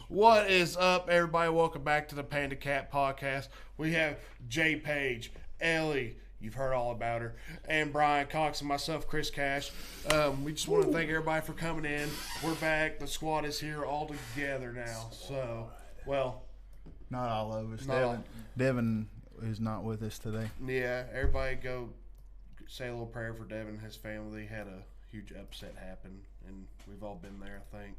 What is up, everybody? Welcome back to the PandaKat Pocast. We have Jay Paige, Ellie, you've heard all about her, and Brian Cox and myself, Chris Cash. We just want to thank everybody for coming in. We're back. The squad is here all together now. So, well, not all of us. Devin is not with us today. Yeah, everybody go say a little prayer for Devin and his family. They had a huge upset happen, and we've all been there, I think.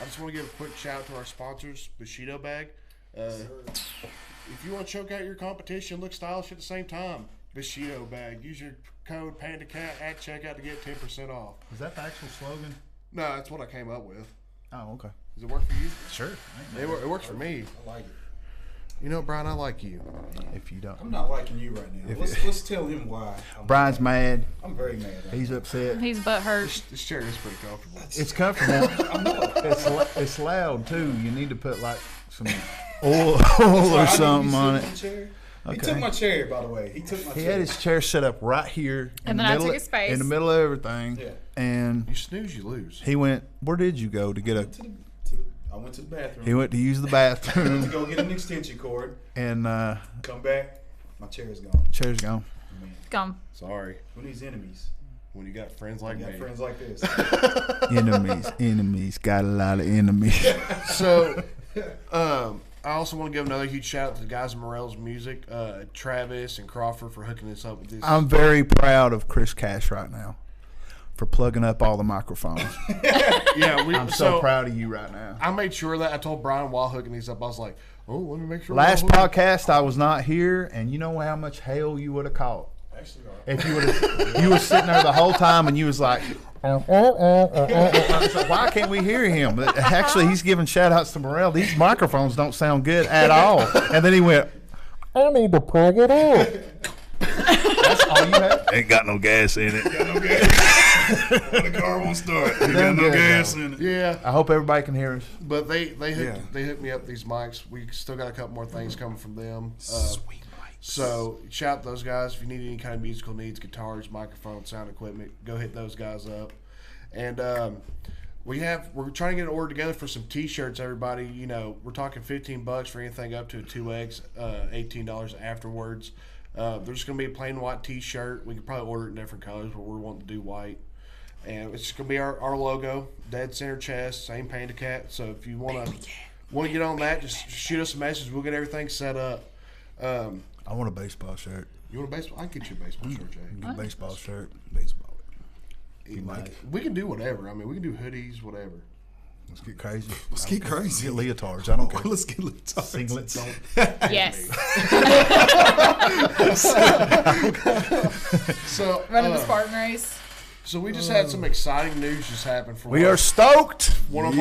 I just want to give a quick shout out to our sponsors, Bushido Bag. If you want to choke out your competition, look stylish at the same time, Bushido Bag. Use your code PandaKat at checkout to get 10% off. Is that the actual slogan? No, that's what I came up with. Oh, okay. Does it work for you? Sure. It works for me. I like it. You know, Brian, I like you. If you don't. I'm not liking you right now. Let's tell him why. Brian's mad. I'm very mad. He's upset. He's butthurt. This chair is pretty comfortable. It's comfortable. It's loud, too. You need to put, like, some oil or something on it. Okay. He Okay. took my chair, by the way. He took my chair. He had his chair set up right here. And then I took his space. In the middle of everything. Yeah. And You snooze, you lose. he went, where did you go to get a... I went to the bathroom. He went to use the to bathroom. go get an extension cord. And Come back. My chair is gone. chair's gone. Man. Come. Sorry. Who needs enemies? When you got friends like You me. got friends like this. Enemies. Got a lot of enemies. So, I also want to give another huge shout out to the guys in Morel's Music, Travis and Crawford, for hooking us up with this. I'm very proud of Chris Cash right now for plugging up all the microphones. Yeah, I'm so proud of you right now. I made sure that I told Brian while hooking these up, I was like, "Oh, let me make sure." Last podcast I was not here, and you know how much hell you would have caught Actually, if you would have. You were sitting there the whole time, and you was like, I was like, why can't we hear him? But actually, he's giving shout outs to Morel. These microphones don't sound good at all. And then he went, I need to plug it up. That's all you have. Ain't got no gas in it. got no gas. The car won't start. You got no gas in it. Yeah, I hope everybody can hear us. but they hooked me up these mics. We still got a couple more things coming from them. Sweet mics. So shout out those guys if you need any kind of musical needs, guitars, microphones, sound equipment. Go hit those guys up. And we're trying to get an order together for some T-shirts. Everybody, you know, we're talking $15 for anything up to a 2X, $18 afterwards. There's going to be a plain white T-shirt. We could probably order it in different colors, but we're wanting to do white. And it's going to be our logo, dead center chest, same PandaKat. So if you want to get on that, just shoot us a message. We'll get everything set up. I want a baseball shirt. You want a baseball? I can get you a baseball shirt, Jay. Get a baseball shirt. Baseball. We can do whatever. I mean, we can do hoodies, whatever. Let's get crazy. Let's get crazy. Get leotards. I don't care. Let's get leotards. Singlets. Yes. So Running the Spartan Race. So we just had some exciting news just happen for We are stoked. one of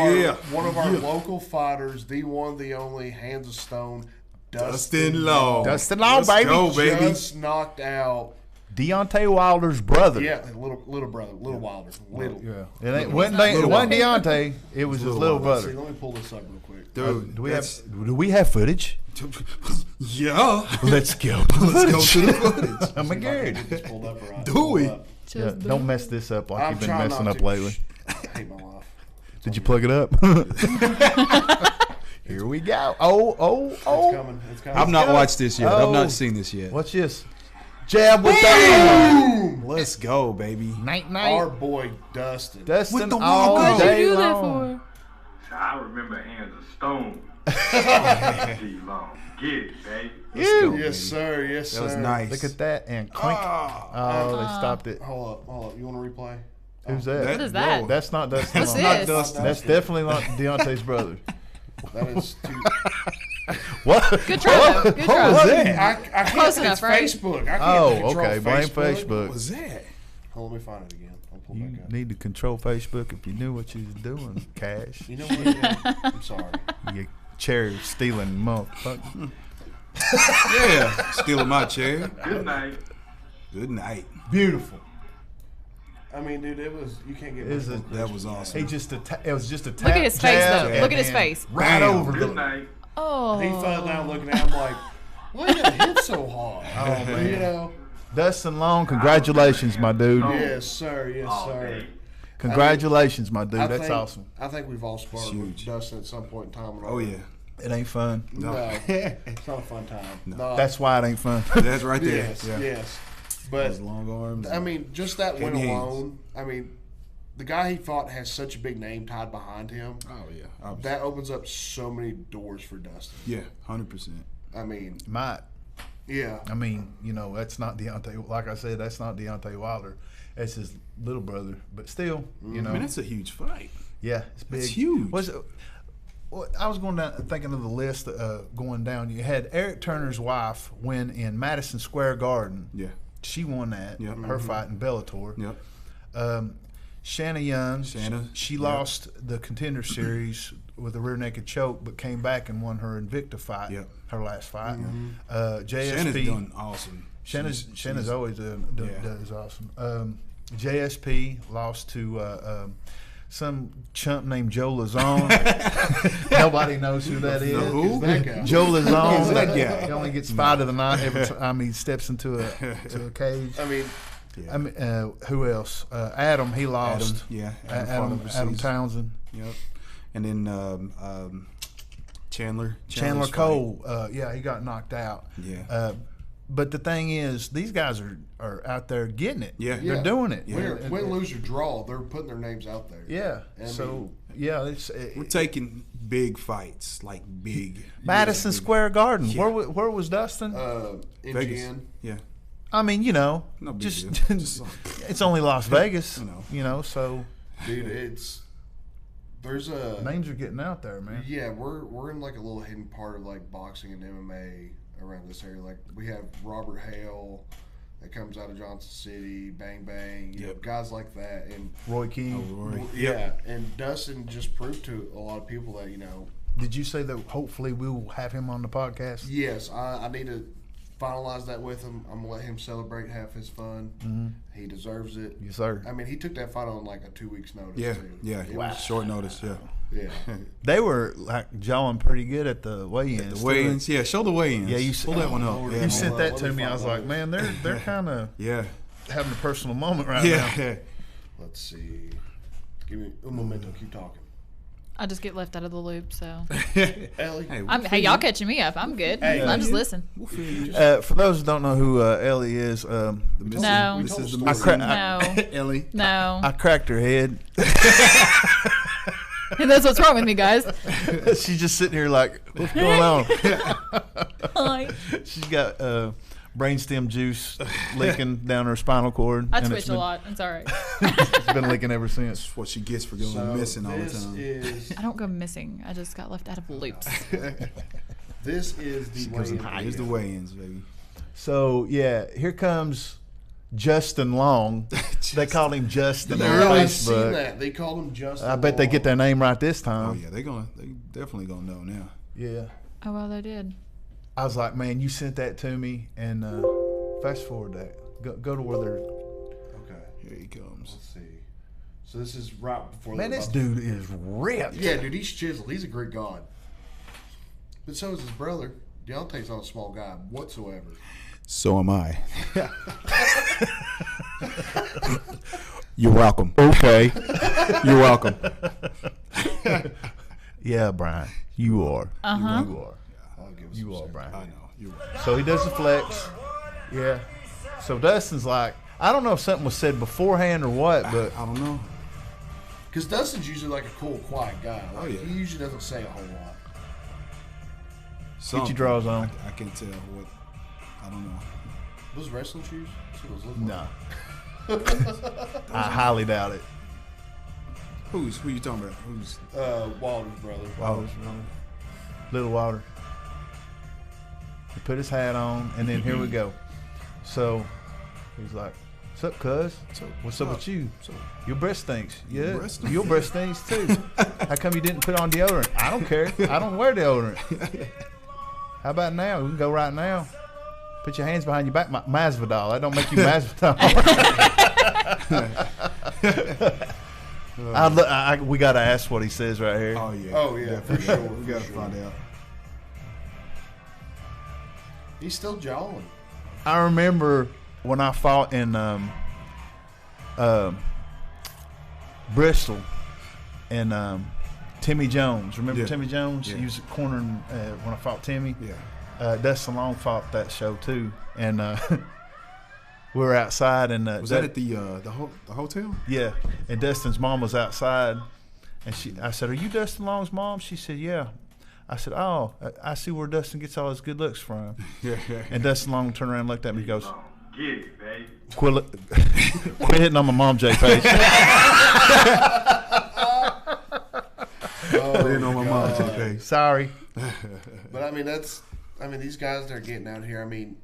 our local fighters, the one, the only, hands of stone, Dustin Long. Dustin Long, Let's baby. go, baby. just knocked out. Deontay Wilder's brother. Yeah, little brother, little Wilder, little. Yeah. It wasn't Deontay. It was his little Let's see, brother. let me pull this up real quick. Dude, Do we have footage? yeah. Let's go. Let's go to the footage. Oh my God. It's pulled up right. Do we? Yeah, don't mess this up like I'm you've been trying messing not up to. lately. I hate my life. Did you plug it up? Here we go. It's coming. It's coming. I've not watched this yet. Oh. I've not seen this yet. What's this? Jab with that. Let's go, baby. Night, Our boy Dustin. Dustin With the all Walkout. What'd day you do that long. for? I remember Hands of Stone. G-Long. Get it, baby. Let's go, Yes, baby. sir. Yes, sir. That was nice. Look at that and clink. Oh, they stopped it. Hold up. You want to replay? Who's that? What is that? That's not Dustin. What's Long. this? Dustin. That's definitely not Deontay's brother. That is too. What? Good try, though. Good try. was that? I can't. Close It's enough, right? Facebook. I can't Oh, control okay. Blame Facebook. What was that? Hold on, let me find it again. I'll pull You back up. need to control Facebook if you knew what you was doing, Cash. You know what? Man? I'm sorry. You chair stealing motherfucker. Yeah. Stealing my chair. Good night. Good night. Beautiful. I mean, dude, it was. You can't get. Is much it- more That was Christian awesome. He just it was just a tap. Look at his face, jab, though. and Look at his then face. Right Bam. over Good the. night. Oh. He fell down looking at him like, why you gotta hit so hard? Oh, man. You know. Dustin Long, congratulations, my dude. Yes, sir. Yes, All sir. day. Congratulations, my dude. I That's think- awesome. I think we've all sparred with huge. Dustin at some point in time. Oh yeah. It ain't fun. No, it's not a fun time. No. That's why it ain't fun. That's right there. yes, yeah. yes. But Those long arms. I mean, just that win Heavy hands. alone. I mean, the guy he fought has such a big name tied behind him. Oh yeah. Obviously. That opens up so many doors for Dustin. Yeah. 100%. I mean, Might. yeah. I mean, that's not Deontay. Like I said, that's not Deontay Wilder. That's his little brother. But still, I mean, that's a huge fight. yeah, it's big. It's huge. I was going down thinking of the list going down. You had Eric Turner's wife win in Madison Square Garden. Yeah. She won that. Yep. Her fight in Bellator. Yep. Shanna Young. Shanna, She yep. lost the Contender Series with a rear naked choke, but came back and won her Invicta fight. Yep. Her last fight. JSP. Shanna's done awesome. Shanna's always yeah. does awesome. JSP lost to some chump named Joe Lazone. Nobody knows who that is. Who? That guy. Joe Lazone. Who's that guy? He only gets fight of the night every time he steps into a cage. I mean, Yeah. I mean, who else? Adam. He lost. Adam Adam Townsend. Yep. And then Chandler Chandler Cole. Yeah, he got knocked out. Yeah. But the thing is, these guys are out there getting it. Yeah. They're doing it. win, lose, or draw, they're putting their names out there. Yeah. I So mean, yeah, it's We're taking big fights, like big. Madison big. Square Garden. Yeah. Where was Dustin? Vegas. NGN. Yeah. I mean, No big just deal. Just, it's only Las Vegas. You know. So Dude, there's a names are getting out there, man. Yeah, we're in like a little hidden part of like boxing and MMA around this area. Like we have Robert Hale that comes out of Johnson City, Bang Bang, you know, Yep. guys like that, and Roy Keane. Rory. yeah, and Dustin just proved to a lot of people that Did you say that hopefully we will have him on the podcast? yes, I need to finalize that with him. I'm gonna let him celebrate, have his fun. Mm-hmm. He deserves it. Yes, sir. I mean, he took that fight on like a 2 weeks notice. Yeah. too. Yeah. It was- Short notice. Yeah. yeah. They were like jawing pretty good at the weigh-ins. The weigh-ins. Yeah. Show the weigh-ins. Yeah, you pull that one up. Lord. Yeah. You sent that Let to me me. I find was like, those. man, they're kind of Yeah. having a personal moment right Yeah. now. Let's see. Give me un momento. Keep talking. I just get left out of the loop, so. Ellie. Hey, y'all catching me up. I'm good. I'm just listening. We'll feel you. For those who don't know who Ellie is, No. This is the I missing No. Ellie. No. I cracked her head. That's what's wrong with me, guys. She's just sitting here like, what's going on? Hi. She's got brainstem juice leaking down her spinal cord. I and twitch it's a been- lot. It's all right. It's been leaking ever since. That's what she gets for going missing all the this time. is I don't go missing. I just got left out of loops. this is the weigh-in Here's the video. weigh-ins, baby. So yeah, here comes Justin Long. They called him Justin on Yeah, I've seen Facebook. that. They called him Justin. I bet they get their name right this Oh time. yeah, they definitely gonna know now. Yeah. Oh, well, they did. I was like, man, you sent that to me, and fast forward that. Go to where they're. Okay, Here he comes. let's see. So this is right before. Man, they're this about to- dude is ripped. Yeah, dude, he's chiseled. He's a great god. But so is his brother. Deontay's not a small guy whatsoever. So am I. You're welcome. Okay. You're welcome. Yeah, Brian, you are. Uh-huh. You are. I'll give us You some are, second. Brian. I know. You're right. So he does the flex. Yeah. So Dustin's like, I don't know if something was said beforehand or what, but I don't know. Because Dustin's usually like a cool, quiet guy. Like, Oh, yeah. He usually doesn't say a whole lot. Something. draws on. I can't tell what. I don't know. Those wrestling shoes? That's what those look like. no. I highly doubt it. Who you talking about? Who's? Wilder's brother. Wilder's Little Wilder. He put his hat on, and then here we go. So he's like, "What's up, cuz? What's up with you? Your breast stinks. Yeah, breast your breast stinks too. How come you didn't put on deodorant? I don't care. I don't wear deodorant. How about now? We can go right now. Put your hands behind your back. Masvidal. That don't make you Masvidal. We got to ask what he says right here. Oh yeah. Oh, yeah, for sure. We gotta find out. He's still jawing. I remember when I fought in Bristol, and Timmy Jones. Remember Timmy Jones? Yeah. He was cornering when I fought Timmy. Yeah. Dustin Long fought that show too, and we were outside, and Was that at the hotel? Yeah, and Dustin's mom was outside, and I said, "Are you Dustin Long's mom?" She said, "Yeah." I said, "Oh, I see where Dustin gets all his good looks from." Yeah. And Dustin Long turned around and looked at me. He goes, Get it, baby. "Quit hitting on my mom, Jay Paige." Putting on my mom today. Sorry. But I mean, these guys that are getting out here. I mean,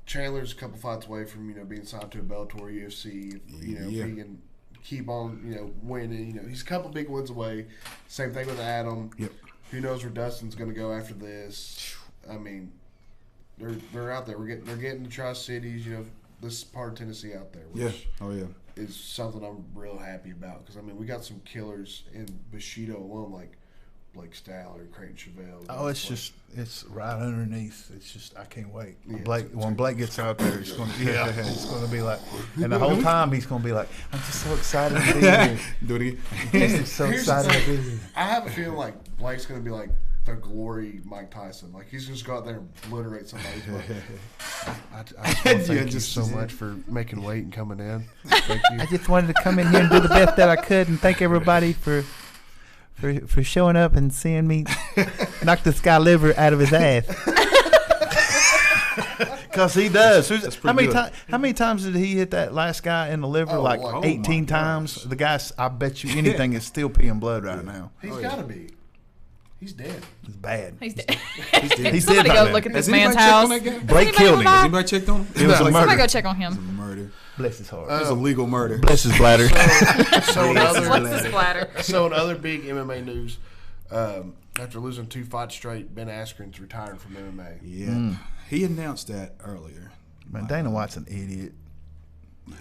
Chandler's a couple fights away from being signed to a Bellator UFC. If he can keep on winning. He's a couple big ones away. Same thing with Adam. Yep. Who knows where Dustin's going to go after this? I mean, they're out there. They're getting the Tri-Cities. This part of Tennessee out there. Which is something I'm real happy about because we got some killers in Bushido alone, like Blake Stallard, Creighton Chevelle. Oh, it's right underneath. It's just I can't wait. Yeah, When Blake gets out there, it's going to be like, and the whole time he's going to be like, I'm just so excited to be here. Do it again. Just so excited to be here. I have a feeling like Blake's going to be like the glory Mike Tyson. Like he's just go out there and obliterate somebody. I just want to thank you so much for making weight and coming in. Thank you. I just wanted to come in here and do the best that I could, and thank everybody for showing up and seeing me knock this guy liver out of his ass. Because he does. How many times did he hit that last guy in the liver? Like 18 times. The guy, I bet you anything is still peeing blood right now. He's got to be. He's dead. It's bad. He's dead. He's Somebody dead go right look now. at this Has man's anybody checked house. on that guy? Blake killed him. Has anybody checked on him? It was a Somebody murder. go check on It was a him. murder. Bless his heart. It was a legal murder. Bless his bladder. So What's this splatter? in other big MMA news, after losing 2 fights straight, Ben Askren's retiring from MMA. Yeah. He announced that earlier. Man, Dana White's an idiot. Yeah.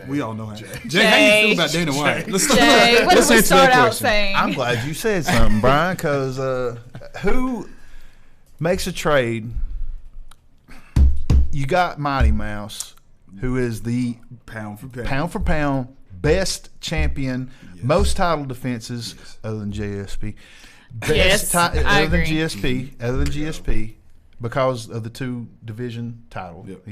We all know how. Jay, how Jay. you feel about Dana White? Let's Jay, what did we answer start that out question. saying? I'm glad you said something, Brian, because who makes a trade? You got Mighty Mouse, who is the Pound pound for pound best champion, most title defenses other than GSP. Yes, I other than agree. GSP, because of the 2 division title. Yep.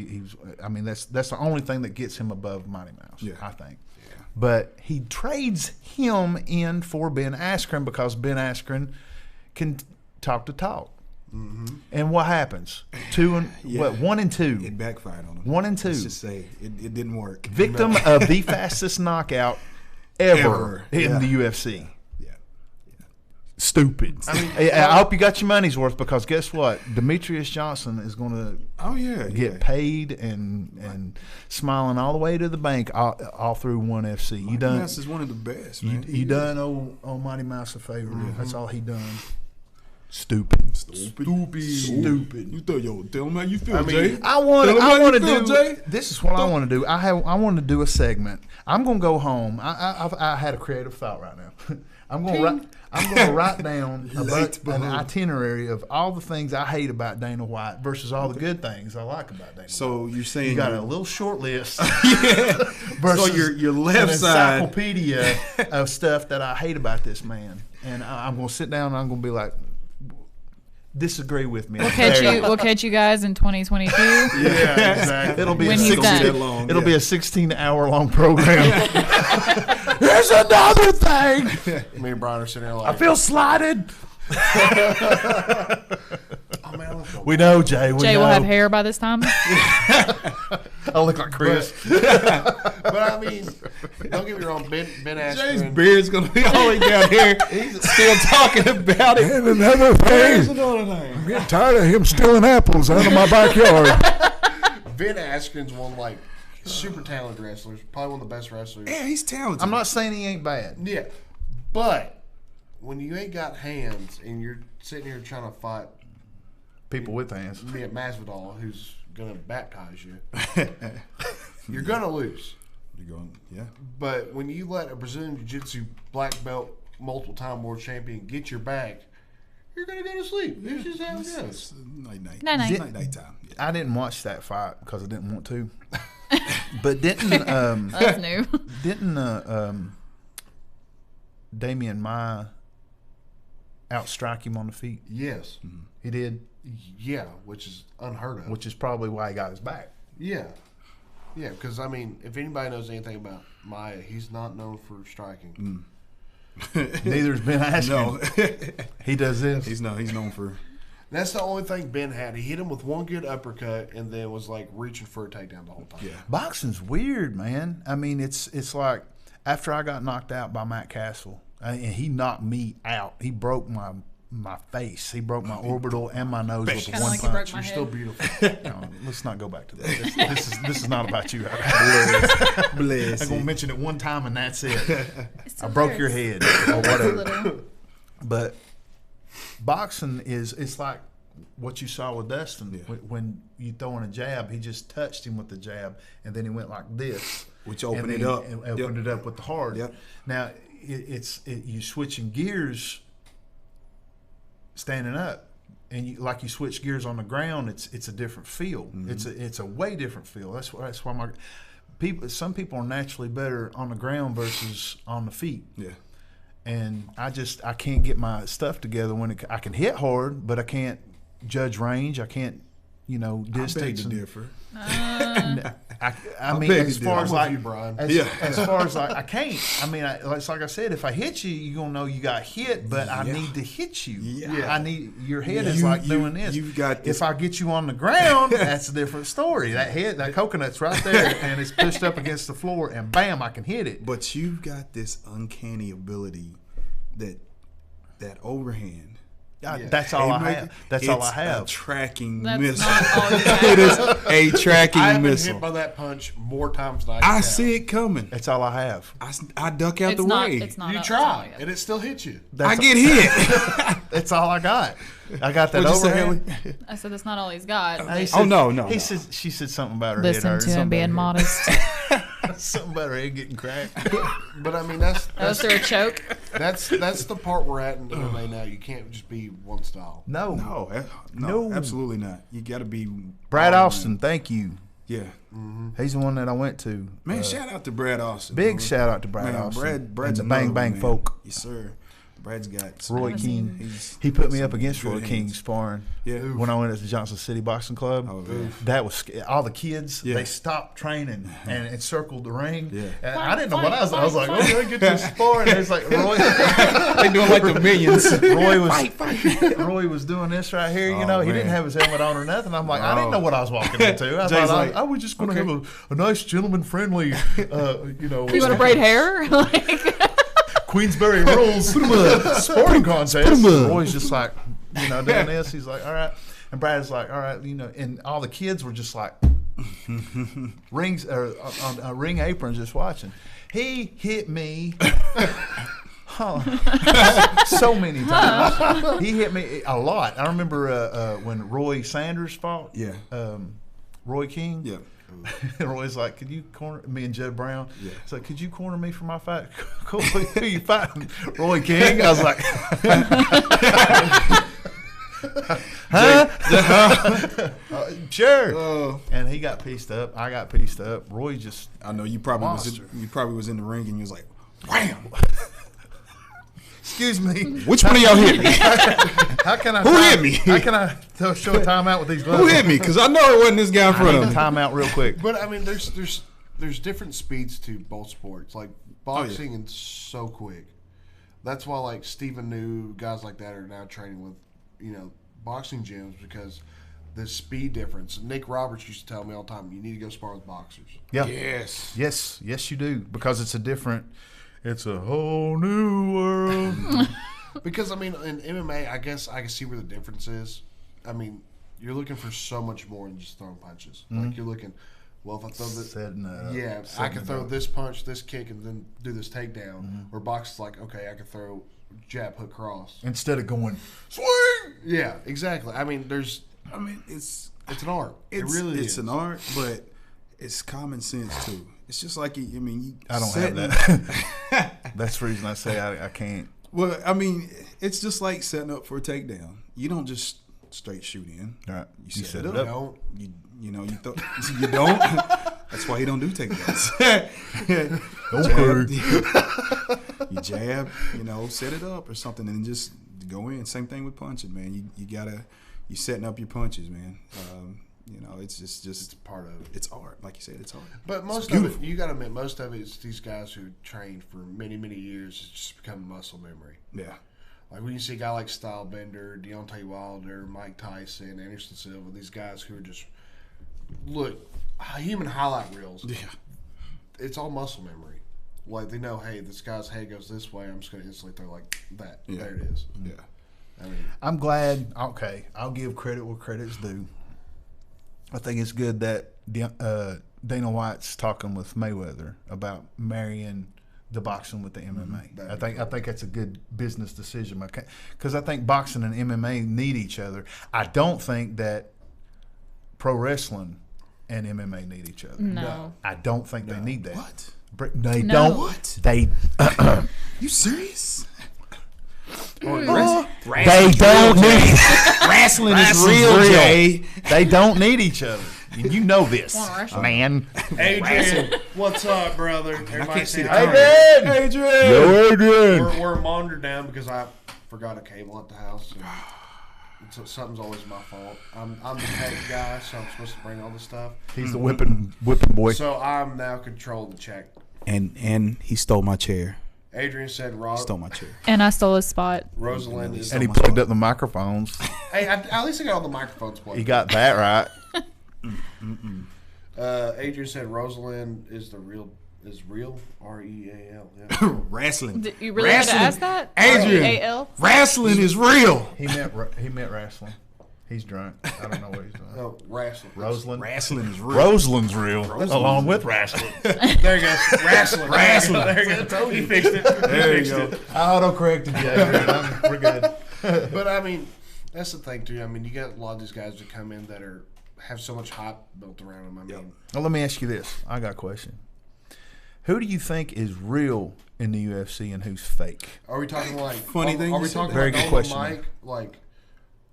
That's the only thing that gets him above Mighty Mouse, Yeah. I think. Yeah. But he trades him in for Ben Askren because Ben Askren can talk the talk. Mm-hmm. And what happens? 1 and 2. It backfired on him. 1 and 2. Let's just say it didn't work. Victim of the fastest knockout ever in Yeah. the UFC. Yeah. Stupid. I hope you got your money's worth because guess what? Demetrius Johnson is going to Oh yeah. get paid and smiling all the way to the bank all through ONE FC. You done? Mouse is one of the best, man. You done old Mighty Mouse a favor. That's all he done. Stupid. You tell him how you feel, Jay. I want Tell him how to you feel, do. Jay. This is what I want to do. I want to do a segment. I'm gonna go home. I had a creative thought right now. I'm gonna write down an itinerary of all the things I hate about Dana White versus all the good things I like about Dana White. So you're saying You got a little short list. yeah. versus So your left an side. encyclopedia of stuff that I hate about this man, and I'm gonna sit down and I'm gonna be like, disagree with me. We'll catch you guys in 2022. Yeah, exactly. It'll be When a he's 16 done. It'll be a 16-hour-long program. Here's another thing. Me and Brian are sitting there like, I feel slighted. oh man, let's go. We know, Jay. Jay will have hair by this time. I look like Chris. But I mean, don't get me wrong, Ben Jay's Askren. beard's gonna be all the way down here. He's still talking about it. And another Here's thing, another thing. I'm getting tired of him stealing apples out of my backyard. Ben Askren's one like super talented wrestlers, probably one of the best wrestlers. Yeah, he's talented. I'm not saying he ain't bad. Yeah, but when you ain't got hands and you're sitting here trying to fight People with hands. me at Masvidal, who's gonna baptize you, you're gonna lose. You're going, yeah. But when you let a Brazilian Jiu-Jitsu black belt, multiple-time world champion get your back, you're gonna go to sleep. It's just how it goes. Night-night. Night-night. Night-night-time. Yeah. I didn't watch that fight because I didn't want to. But didn't That's new. Demian Maia outstrike him on the feet? Yes. He did, Yeah, which is unheard of. which is probably why he got his back. Yeah. Yeah, because, I mean, if anybody knows anything about Maia, he's not known for striking. Neither's Ben Askren. No, He does this. he's known for. That's the only thing Ben had. He hit him with one good uppercut and then was, like, reaching for a takedown the whole time. Yeah. Boxing's weird, man. I mean, it's like after I got knocked out by Matt Castle, and he knocked me out. He broke my face. He broke my orbital and my nose with Kinda one like he broke punch. my You're head. still beautiful. No, let's not go back to that. This is not about you. I'm Bless. going to mention it one time and that's it. It still I broke your hurts. head or Just a whatever. little. But boxing it's like what you saw with Dustin. Yeah. When you throw in a jab, he just touched him with the jab, and then he went like this. Which and opened then it up. And opened it up with the hard. Yep. Now, you switching gears standing up. And you switch gears on the ground, it's a different feel. Mm-hmm. It's a way different feel. That's why some people are naturally better on the ground versus on the feet. Yeah. And I can't get my stuff together when I can hit hard, but I can't judge range. I can't, I beg distance. to differ. I mean, beg as to far differ. as I'm like, with you, Brian. as far as like, I can't. I mean, it's like I said, if I hit you, you're gonna know you got hit, but I Yeah. need to hit you. Yeah. I need your head Yeah. is like You- doing this. you've got this- If I get you on the ground, that's a different story. That coconut's right there, and it's pushed up against the floor, and bam, I can hit it. But you've got this uncanny ability that overhand. That's all I have. That's all I It's have. a tracking That's missile. not all you have. It is a tracking I've been missile. hit by that punch more times than I I can see it coming. That's all I have. I duck out It's the not. way. It's not. You that's all try, you have. and it still hits you. I get hit. That's all I got. I got that What'd you say, overhand. Haley? I said that's not all he's got. He Oh, said- no. He said she said something about her head Listen hurting. to him something being about modest. her- something about her head getting cracked. But, I mean, that's That was through a choke. that's the part we're at in MMA now. You can't just be one style. No. No, No. absolutely not. You got to be Brad all Austin, in. thank you. Yeah, He's the one that I went to. man. Shout out to Brad Austin. Big bro. shout out to Brad Man, Austin. Brad's and the Bang another Bang one, man. folk. Yes, sir. Brad's got Roy haven't Keane. He's He put me some up against good Roy King hands. sparring. Yeah. When I went to the Johnson City Boxing Club. Oh, man. That was all the kids. Yeah. They stopped training and encircled the ring. Yeah. And Fight, I didn't know what I was. I was fight, like, "Oh, get this spar." And it's like Roy. They doing like the Minions. Roy was doing this right here. You Oh, know, he man. didn't have his helmet on or nothing. I'm like, I didn't Oh. know what I was walking into. I Jay's thought like, I was just going to have a nice gentleman friendly, You want to know, braid hair? Like, Queensberry rules sporting contest. Roy's just like, doing this. He's like, all right. And Brad's like, all right, and all the kids were just like, rings or on ring aprons just watching. He hit me so many times. He hit me a lot. I remember when Roy Sanders fought. Yeah. Roy King. Yeah. Roy's like, could you corner me and Judd Brown? Yeah. It's like, could you corner me for my fight? Cool. Who you fighting? Roy King. I was like, huh? Sure. Oh. And he got pieced up. I got pieced up. Roy just I know you probably Monster. was in the ring and you was like, wham! excuse me. Which one of y'all hit me? How can I? Who hit me? How can I show a timeout with these gloves? Who hit me? Because I know it wasn't this guy in I front need of a me. timeout real quick. But I mean, there's different speeds to both sports. Like boxing is so quick. That's why like Stephen New guys like that are now training with boxing gyms because the speed difference. Nick Roberts used to tell me all the time, you need to go spar with boxers. Yeah. Yes. Yes, you do because it's a whole new world. Because I mean, in MMA, I guess I can see where the difference is. I mean, you're looking for so much more than just throwing punches. Like you're looking, well, if I throw this, Setting it up. yeah, I Setting can it throw up. this punch, this kick, and then do this takedown. Where boxing's like, okay, I can throw jab, hook, cross. Instead of going swing. Yeah, exactly. I mean, it's an art. It really It's is. an art, but it's common sense too. It's just like I don't have that. That's the reason I say I can't. Well, I mean, it's just like setting up for a takedown. You don't just straight shoot in. All right. You set it You up. don't. You don't. That's why he don't do takedowns. You jab, set it up or something, and just go in. Same thing with punching, man. You setting up your punches, man. It's just part of it. It's art, like you said. It's art. But most of it, you got to admit, most of it is these guys who trained for many, many years. It's just become muscle memory. Yeah. Like when you see a guy like Stylebender, Deontay Wilder, Mike Tyson, Anderson Silva, these guys who are just human highlight reels. Yeah. It's all muscle memory. Like they know, hey, this guy's head goes this way. I'm just going to instantly throw like that. Yeah. There it is. Yeah. I mean, I'm glad. Okay, I'll give credit where credit's due. I think it's good that Dana White's talking with Mayweather about marrying the boxing with the MMA. I think that's a good business decision because I think boxing and MMA need each other. I don't think that pro wrestling and MMA need each other. No. I don't think they need that. What? They No. don't. What? They. You serious? They don't need. Wrestling is Wrestling's real, Jay. They don't need each other. You know this, Wanna wrestle? man. Adrian, what's up, brother? Everybody can't see say the hi. camera. Adrian. We're monitored down because I forgot a cable at the house. And so something's always my fault. I'm the tech guy, so I'm supposed to bring all this stuff. He's the whipping boy. So I'm now controlling the check. And he stole my chair. Adrian said Stole my chair. And I stole his spot. Rosalind is. And he plugged up the microphones. Hey, at least I got all the microphones plugged. He got that right. Adrian said Rosalind is real, R-E-A-L. Yeah. Wrestling. Did you really had to ask that? Adrian. R-E-A-L? Wrestling is real. He meant wrestling. He's drunk. I don't know what he's doing. No, wrestling. Roseland. Wrestling is real. Roseland's real, along with wrestling. There you go. Wrestling. There you go. He fixed it. There you go. I auto-corrected you. We're good. But I mean, that's the thing too. I mean, you got a lot of these guys that come in that have so much hype built around them. I mean, Well, let me ask you this. I got a question. Who do you think is real in the UFC and who's fake? are we talking like Funny thing Are you we said talking that. Very like good on question, the man. mic, like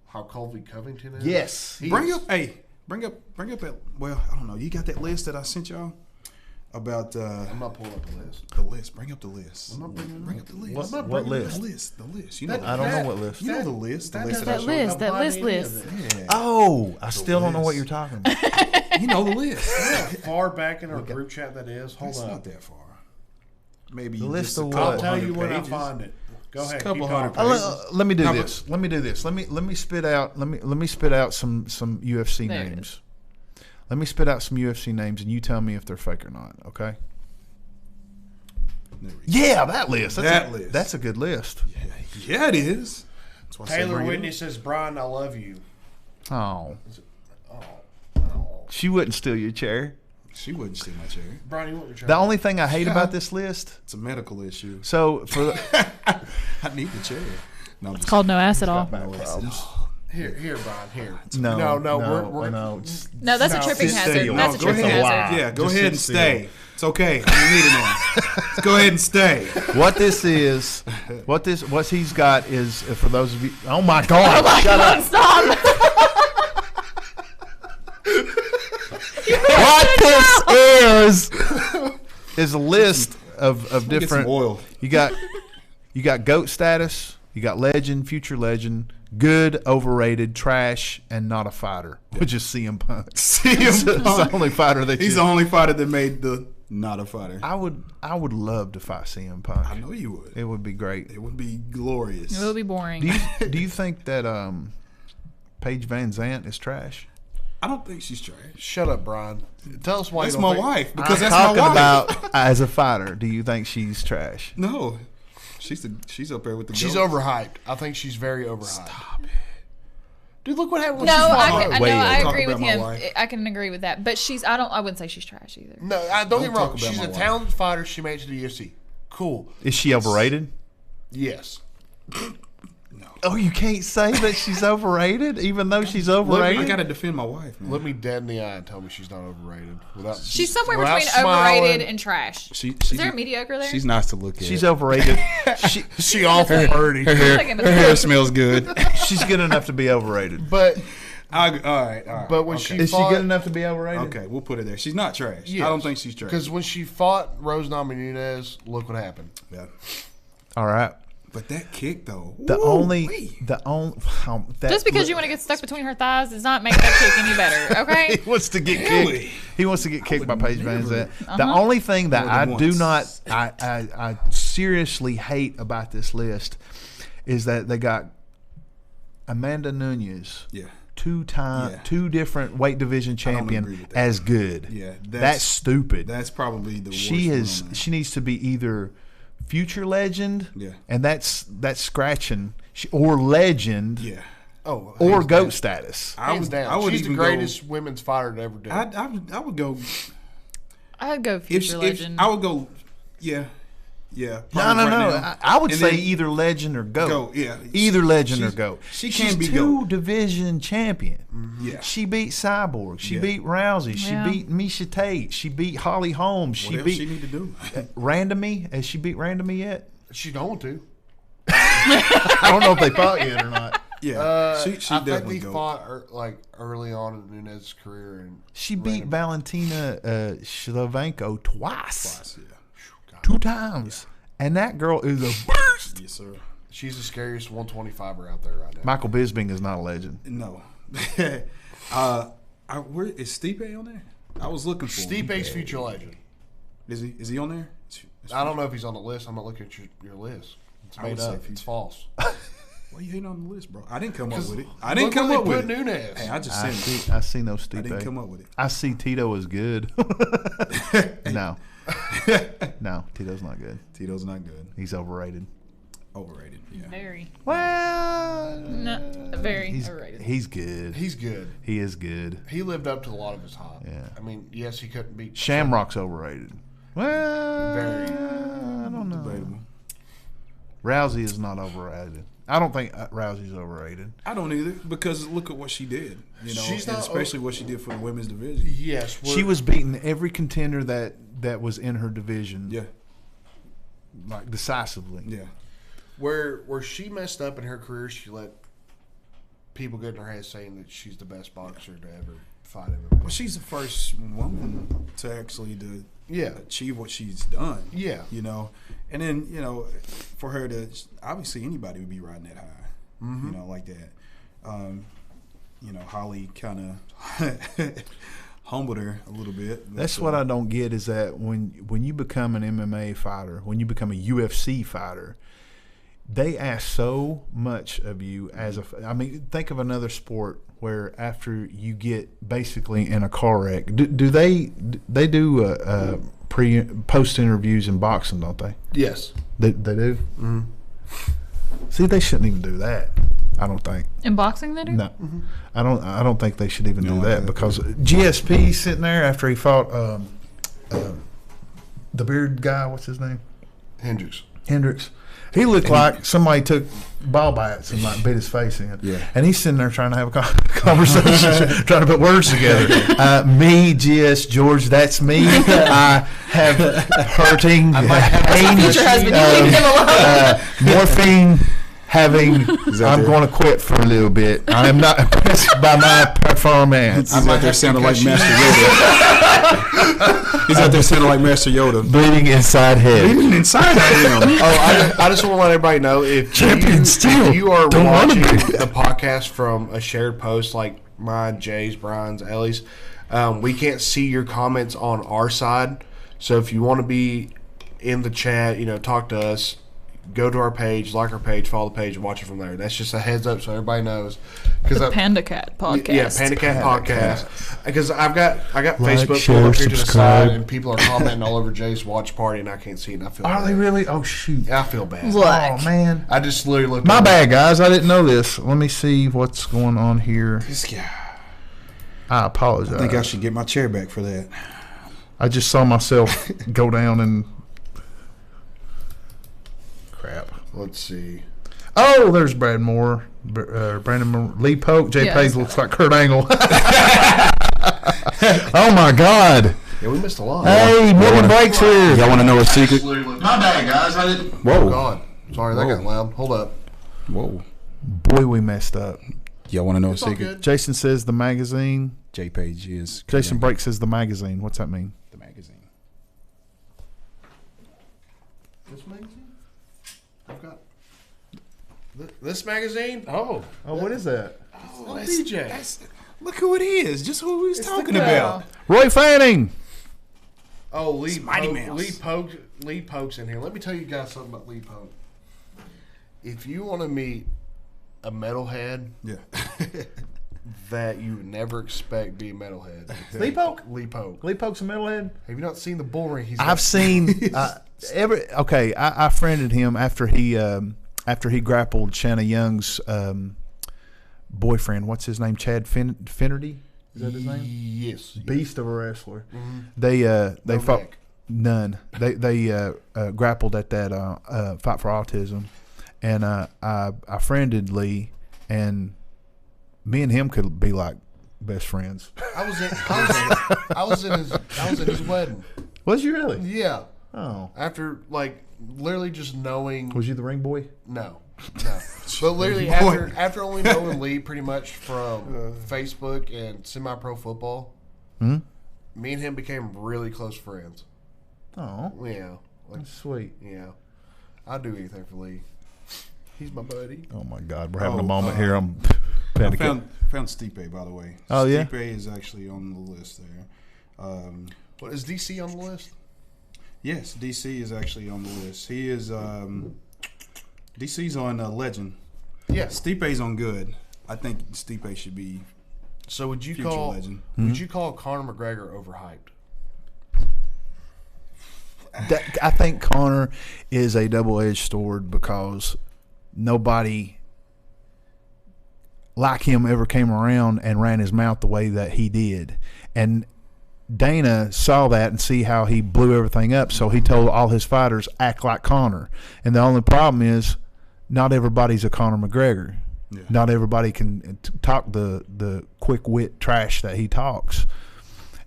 how Colby Covington is? Yes. He Bring is- up that. Well, I don't know. You got that list that I sent y'all about I'm not pulling up the list. the list. Bring up the list. I'm not bringing it Bring up. up the list. What The list? list. The list. You know. That- I don't know that- what list. You know the list. The list doesn't that I That showed list, you. that apply to list any of list. it. Yeah. Oh, I still don't know what list. you're talking about. You know the list. How far back in our group chat that is? Hold It's on. not that far. Maybe The list just a of couple what? I'll tell hundred you when I pages. find it. Go Just a ahead. couple keep hundred talking. pages. Let me do No, this. Let me spit out. Let me spit out some UFC There it names. Let me spit out some UFC names, and you tell me if they're fake or not. Okay? There we go. Yeah, that list. That list. That's a good list. Yeah, it is. That's why I said Taylor bring it Whitney up. says, "Brian, I love you." Oh, Oh, she wouldn't steal your chair. She wouldn't steal my chair. Brian, you want your chair? The only thing I hate about this list. It's a medical issue. So for the, I need the chair. No, I'm It's just called no ass at all. Here, Brian, here. no, we're No, that's a tripping Sit hazard. still. That's a Go tripping ahead. hazard. Yeah, go Just ahead sit and still. stay. It's okay. I don't need it now. Let's go ahead and stay. What he's got is for those of you. Oh my God! Shut up! Stop! What this is a list of Get some different. oil. You got GOAT status. You got legend, future legend, good, overrated, trash, and not a fighter, which is CM Punk. He's the only fighter that He's the only fighter that made the not a fighter. I would love to fight CM Punk. I know you would. It would be great. It would be glorious. It will be boring. Do you think that Paige Vanzant is trash? I don't think she's trash. Shut up, Brian. Tell us why. That's you don't my think- wife. Because I'm that's my talking wife. about as a fighter. Do you think she's trash? No, she's up there with the. She's goats. overhyped. I think she's very overhyped. Stop it. Dude, look what happened when No, she fought I Hogan. Wait, agree talk with about my him. wife. I can agree with that. But I wouldn't say she's trash either. No, don't get me Don't wrong. talk about She's my a wife. talented fighter. She made it to the UFC. Cool. Is she overrated? Yes. Oh, you can't say that she's overrated, even though she's I overrated. gotta defend my wife, man. Look me dead in the eye and tell me she's not overrated. Without She's somewhere without between smiling. overrated and trash. Is Is there a mediocre there? She's nice to look at. She's overrated. She awful pretty. her hair, Like in the her hair smells good. She's good enough to be overrated. But All right. But when okay. she Is she fought, good enough to be overrated? Okay, we'll put her there. She's not trash. yes. I don't think she's trash. Because when she fought Rose Namajunas, look what happened. Yeah. All right. But that kick though. The only that, Just because you want to get stuck between her thighs does not make that kick any better, okay? he wants to get Really? kicked. He wants to get kicked by Paige never- Vanzant. The only thing that More I than do once. not, I seriously hate about this list is that they got Amanda Nunes, Yeah. two-time, Yeah. two different weight division champion, agree with that. as good. Yeah, that's stupid. That's probably the worst. She one is. on there. She needs to be either future legend, Yeah. and that's scratching, or legend, Yeah. Oh, or hands GOAT down. status. Hands down. I would She's the even greatest women's fighter to ever do. I would go. I'd go future legend. I would go. Yeah. Yeah. No. probably right now. I would And say then either legend or GOAT. Go. Yeah. Either legend or She's- GOAT. She She's can be two GOAT. division champion. Yeah. She beat Cyborg. She Yeah. beat Rousey. She Yeah. beat Misha Tate. She beat Holly Holmes. What She else beat she need to do? Randomy. Has she beat Randomy yet? She don't to. I don't know if they fought yet or not. Yeah. she I think definitely they go. fought like early on in Nunez's career, and She beat Valentina Shlevenko twice. Yeah. 2 times. And that girl is a burst. Yes, sir. she's the scariest 125er out there right now. Michael Bisping is not a legend. No. Where is Stipe on there? I was looking for him. Stipe's future legend. Is he on there? I don't know if he's on the list. I'm not looking at your list. It's I made would say up. if he- It's false. Why you hating on the list, bro? I didn't come up with it. I Look didn't come where up they with put it. Nunes. Hey, I just I seen it. see. I see no I didn't come Stipe. up with it. I see Tito is good. No, no, Tito's not good. Tito's not good. He's overrated. Overrated. Yeah. Very. Well, No, very he's overrated. he's good. He's good. He is good. He lived up to a lot of his hype. Yeah. I mean, yes, he couldn't beat Shamrock's overrated. Well, Very. I don't know. Debatable. Rousey is not overrated. I don't think Rousey's overrated. I don't either because look at what she did. You know, She's and not especially what she did for the women's division. Yes, She was beating every contender that was in her division, Yeah. like decisively. Yeah. where she messed up in her career. She let people get in her head saying that she's the best boxer to ever fight Well, MMA. she's the first woman to actually Yeah, achieve what she's done. yeah. You know, and then for her to obviously anybody would be riding that high. Mm-hmm. You know, like that. Holly kind of humbled her a little bit. That's what I don't get is that when you become an MMA fighter, when you become a UFC fighter, they ask so much of you as a. I mean, think of another sport where after you get basically in a car wreck, do they do post interviews in boxing, don't they? Yes. They do. Mm-hmm. See, they shouldn't even do that. I don't think. In boxing, they do? No, I don't think they should even do No, that I- because GSP sitting there after he fought the beard guy. What's his name? Hendricks. He looked like somebody took ball bats and like beat his face in. Yeah. And he's sitting there trying to have a conversation, trying to put words together. Me, GS George, that's me. I have hurting pain, Future husband, you leave him alone. morphine. I'm going to quit for a little bit. I am not impressed by my performance. He's out there sounding like Master Yoda. He's out there sounding like Master Yoda. Bleeding inside head. Even inside of him. I just want to let everybody know if Champion you are don't wanna watching be. the podcast from a shared post like mine, Jay's, Brian's, Ellie's, we can't see your comments on our side. So if you want to be in the chat, talk to us. Go to our page, like our page, follow the page, and watch it from there. That's just a heads up so everybody knows. The PandaKat Podcast. Yeah, PandaKat Podcast. Because I got Facebook share, pulled up here to the subscribe. side, and people are commenting all over Jay's watch party, and I can't see it. And I feel Are bad. they really? Oh, shoot. I feel bad. Look. Oh, man. I just literally looked. My over. bad, guys. I didn't know this. Let me see what's going on here. This guy. I apologize. I think I should get my chair back for that. I just saw myself go down and crap. Let's see. Oh, there's Brad Moore, Brandon Moore, Lee Polk, Jay Yeah. Page looks like Kurt Angle. Oh my God! Yeah, we missed a lot. Hey, Morgan Blake's here. Y'all want to know a secret? My bad, guys. I didn't. Whoa. Oh, God. Sorry, that got loud. Hold up. Whoa. Boy, we messed up. Y'all want to know a It's all secret? good. Jason says the magazine. J Page is Jason Break says the magazine. What's that mean? the magazine. This magazine? I've got this magazine. Oh, what is that? Oh, BJ. Look who it is. Just who he's talking about. Roy Fanning. Oh, Lee Mighty Poke, Mouse. Lee Poke's in here. Let me tell you guys something about Lee Poke. If you want to meet a metalhead Yeah. that you would never expect be a metalhead, Lee Poke. Lee Poke. Lee Poke's a metalhead. Have you not seen the bull ring? I've seen I friended him after he grappled Shanna Young's boyfriend. What's his name? Chad Finnerty. Is that his name? Yes. Beast of a wrestler. Mm-hmm. They fought neck. none. They grappled at that Fight for Autism, and I friended Lee, and me and him could be like best friends. I was in his wedding. Was you really? Yeah. Oh, After like literally just knowing. was you the ring boy? No. But literally after only knowing Lee pretty much from Facebook and semi-pro football, me and him became really close friends. Oh, Yeah. Like, that's sweet. yeah. I'd do anything for Lee. He's my buddy. Oh my God, we're having a moment here. I'm I PandaKat. found Stipe, by the way. Oh, yeah? Stipe is actually on the list there. What is DC on the list? Yes, DC is actually on the list. He is DC's on Legend. Yes. Stipe's on Good. I think Stipe should be So would you future call legend. would you call Conor McGregor overhyped? I think Conor is a double-edged sword because nobody like him ever came around and ran his mouth the way that he did. And Dana saw that and see how he blew everything up, so he told all his fighters, act like Conor. And the only problem is not everybody's a Conor McGregor. Yeah. Not everybody can talk the quick wit trash that he talks.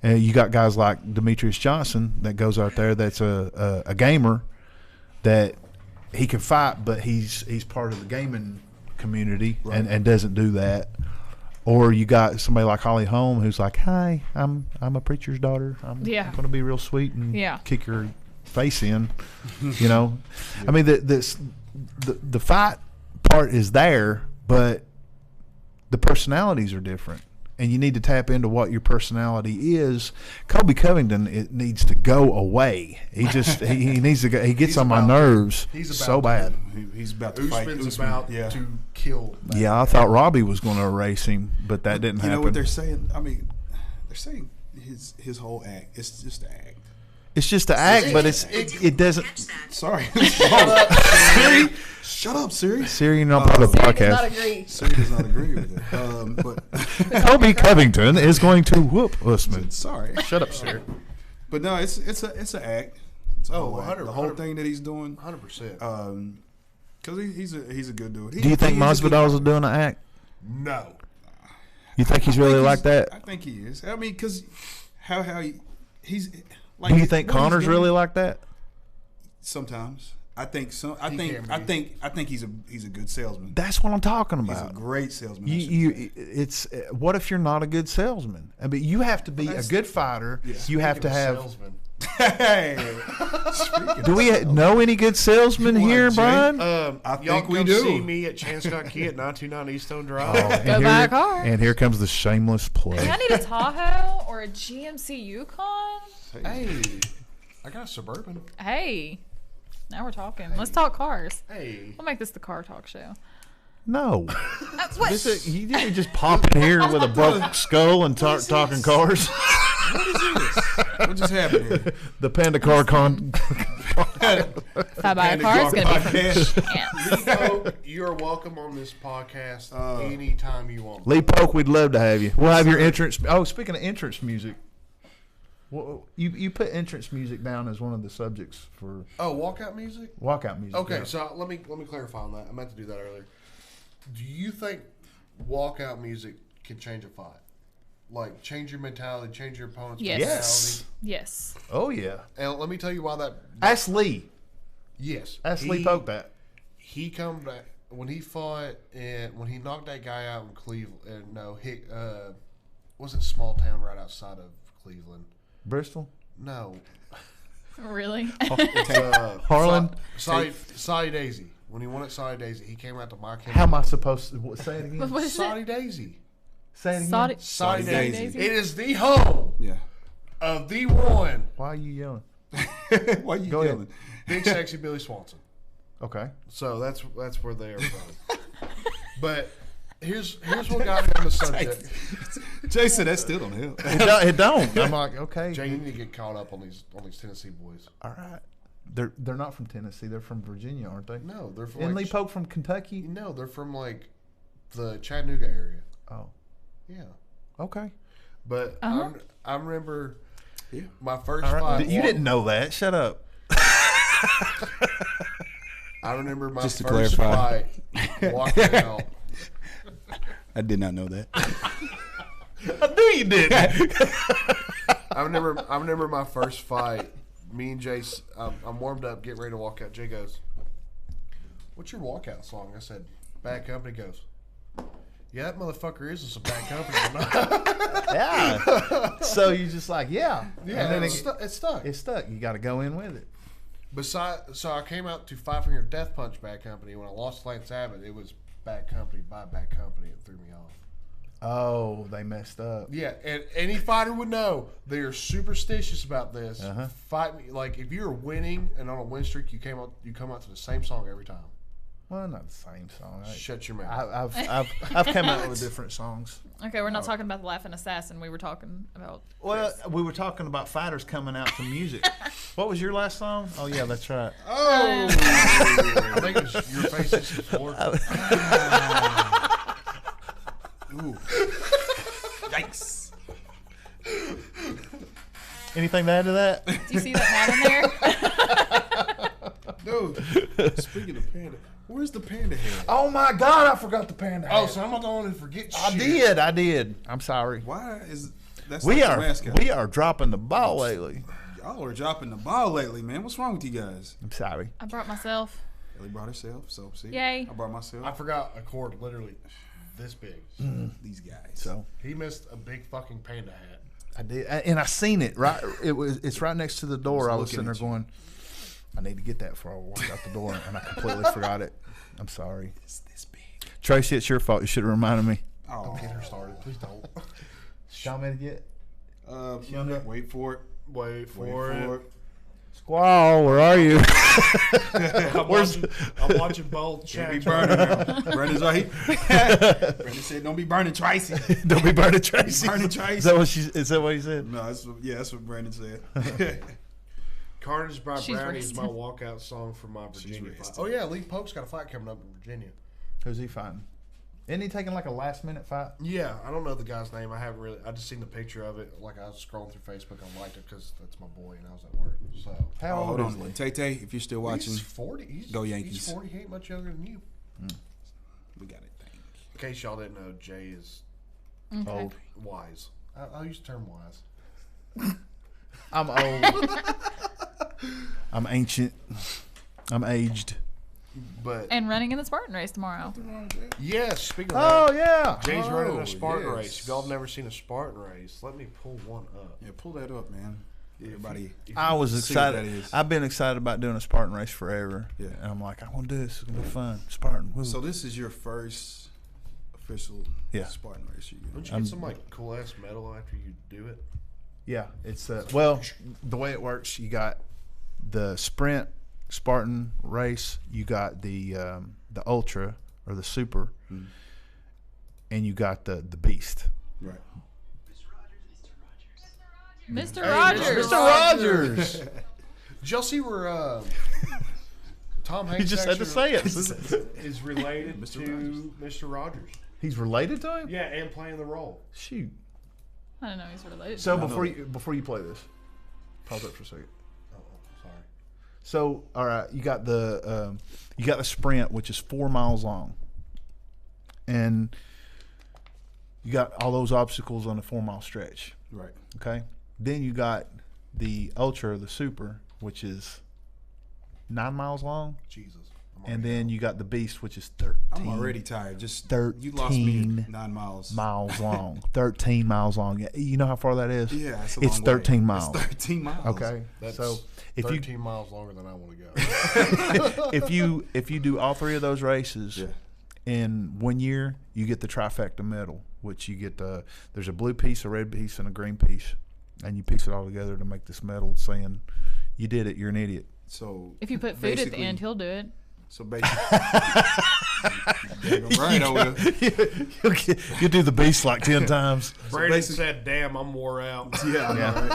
And you got guys like Demetrius Johnson that goes out there that's a gamer that he can fight, but he's part of the gaming community and doesn't do that. Or you got somebody like Holly Holm who's like, "Hi, I'm a preacher's daughter. I'm going to be real sweet and kick your face in." You know, I mean the fight part is there, but the personalities are different. And you need to tap into what your personality is. Colby Covington, it needs to go away. He just he needs to go. He gets on my nerves so bad. He's about to fight. Usman's about to kill. Yeah, I thought Robbie was going to erase him, but that didn't happen. You know what they're saying? I mean, they're saying his whole act. It's just an act. It's just an act, but it doesn't. Sorry. Siri, shut up, Siri. Siri, you're not part of the podcast. Siri does not agree with it. But Colby Covington is going to whoop Usman. sorry. Shut up, Siri. But no, it's an act. It's a whole act. 100, The whole thing that he's doing. 100%. Because he's a good dude. Do you think Masvidal is doing an act? No. You think he's really like that? I think he is. I mean, because how he's like. Do you think what he's Conor's doing- really like that? Sometimes. I think so. I He think can be. he's a good salesman. That's what I'm talking He's a about. great salesman. I should You, say. it's what if you're not a good salesman? I mean, you have to be a good fighter. You have to have. Salesman. Hey, Do we know any good salesmen Come on, here, Jay. Brian? I Y'all think we come do. see me at Chanscott Key at 929 East Stone Drive. and buy a car. And here comes the shameless play. I need a Tahoe or a GMC Yukon. Hey, I got a Suburban. Hey, now we're talking. Let's talk cars. Hey. We'll make this the car talk show. No, What? you didn't just pop in here with a broke skull and start talking cars. What is this? What just happened here? The Panda Car Con. If I buy a car, it's gonna be Podcast. yeah. You are welcome on this podcast anytime you want. Lee Polk, we'd love to have you. We'll have your entrance. Oh, speaking of entrance music, well, you put entrance music down as one of the subjects for Oh, walkout music? walkout music. Okay, yeah. so let me clarify on that. I meant to do that earlier. Do you think walkout music can change a fight? Like change your mentality, change your opponent's Yes. Yes. Yes. Oh yeah. mentality? And let me tell you why that. Ask Lee. Yes. Ask Lee Polk that. He come back. when he fought and when he knocked that guy out in Cleveland. No, wasn't small town right outside of Cleveland. Bristol? No. Really? Harlan? Saudi Daisy. When he won at Saudi Daisy, he came out to my camp. How am I supposed to say it again? What is Saudi it? Daisy. Say it again. Saudi Daisy. Daisy. It is the home Yeah. of the one Why are you yelling? Why you Go ahead. yelling? big sexy Billy Swanson. Okay. So that's where they are from. But here's what got me on the subject. Jason, that still don't help. It don't. I'm like, okay. Jay, you need to get caught up on these Tennessee boys. All right. They're not from Tennessee. They're from Virginia, aren't they? No, they're from Isn't Lee like, Polk from Kentucky? no, they're from like the Chattanooga area. Oh. Yeah, Okay. but Uh-huh. I remember Yeah. my first All right. fight. You didn't know that. Shut up. I remember my Just to first clarify. fight walking out. I did not know that. I knew you did. I remember my first fight. Me and Jace, I'm warmed up, getting ready to walk out. Jay goes, "What's your walkout song?" I said, "Bad Company." Goes, "Yeah, that motherfucker is a bad company." Yeah. So you just like, yeah. Yeah, And then it's stuck. it's stuck. You got to go in with it. So I came out to Five Finger Death Punch Bad Company. When I lost Lance Abbott, it was Bad Company by Bad Company. It threw me off. Oh, they messed up. Yeah, and any fighter would know they are superstitious about this. Uh-huh. Fight me like if you're winning and on a win streak, you come out to the same song every time. Well, not the same song. Shut your mouth. I've come out with different songs. Okay, we're not talking about the Laughing Assassin. We were talking about. Well, we were talking about fighters coming out to music. What was your last song? Oh yeah, that's right. Oh, I think it's Your Face is the Floor. Ooh. Yikes. Anything to add to that? Do you see that hat in there? Dude, speaking of panda, where's the panda head? Oh my God, I forgot the panda. Oh, so I'm not the one to forget I shit. did. I'm sorry. Why is that's We like the are mascot? dropping the ball lately. Y'all are dropping the ball lately, man. What's wrong with you guys? I'm sorry. I brought myself. Ellie brought herself, so see. Yay. I brought myself. I forgot a cord literally this big. These guys. So He missed a big fucking panda hat. I did, and I seen it right. It's right next to the door. I was sitting there going, I need to get that before I walk out the door, and I completely forgot it. I'm sorry. It's this big. Tracy, it's your fault. You should have reminded me. Oh, Don't get her started. Please don't. Show me to get wait for it. Wait for Wait it. for it. Squall. Where are you? I'm watching both Don't chat. be burning now. Brandon's right. Brandon said, "Don't be burning Tracy." Don't be burning Tracy. Burning Tracy. Is that what he said? No, that's what Brandon said. Carnage by She's Brownie is my resting. walkout song for my Virginia fight. resting. Oh yeah, Lee Polk's got a fight coming up in Virginia. Who's he fighting? Isn't he taking like a last minute fight? Yeah, I don't know the guy's name. I just seen the picture of it. Like I was scrolling through Facebook, I liked it because that's my boy, and I was at work. So How Oh, old hold is on, he? Tay. If you're still watching, he's 40. He's, Go Yankees. He's 40. He ain't much younger than you. we got it. Thank In case y'all didn't know, Jay is Okay. Old. wise. I'll use the term wise. I'm old. I'm ancient. I'm aged. But And running in the Spartan Race tomorrow. yes, speaking of Oh that, yeah. Jay's running Oh, a Spartan yes. race. If y'all have never seen a Spartan race, let me pull one up. Yeah, pull that up, man. Everybody. I was See what excited. that is. I've been excited about doing a Spartan race forever. Yeah. And I'm like, I want to do this. It's gonna be fun. Spartan. Woo. So this is your first official Yeah. Spartan race you Don't get. you get some like cool ass medal after you do it? Yeah, it's well, the way it works, you got the sprint Spartan race, you got the ultra or the super, and you got the beast. Right. Mr. Hey, Rogers. Mr. Rogers. Did y'all see where Tom Hanks He just had to say it. is related to Mr. Rogers? He's related to him. Yeah, and playing the role. Shoot. I don't know. He's related. So before you play this, pause it for a second. Oh, sorry. So all right, you got the sprint, which is 4 miles long, and you got all those obstacles on the 4 mile stretch. Right. Okay. Then you got the ultra, the super, which is 9 miles long. Jesus. and then you got the Beast, which is 13. I'm already tired. Just 13 you lost me at 9 miles. Miles long. 13 miles long. You know how far that is? Yeah, it's 13 miles. It's 13 miles. Okay, That's so if 13 miles longer than I want to go. if you do all 3 of those races Yeah. in 1 year, you get the trifecta medal, which you get there's a blue piece, a red piece, and a green piece, and you piece it all together to make this medal saying you did it. You're an idiot. So If you put food at the basically- end, he'll do it. So basically, right, I will. You do the Beast like 10 times. Brandon said, "Damn, I'm wore out." Yeah, I know,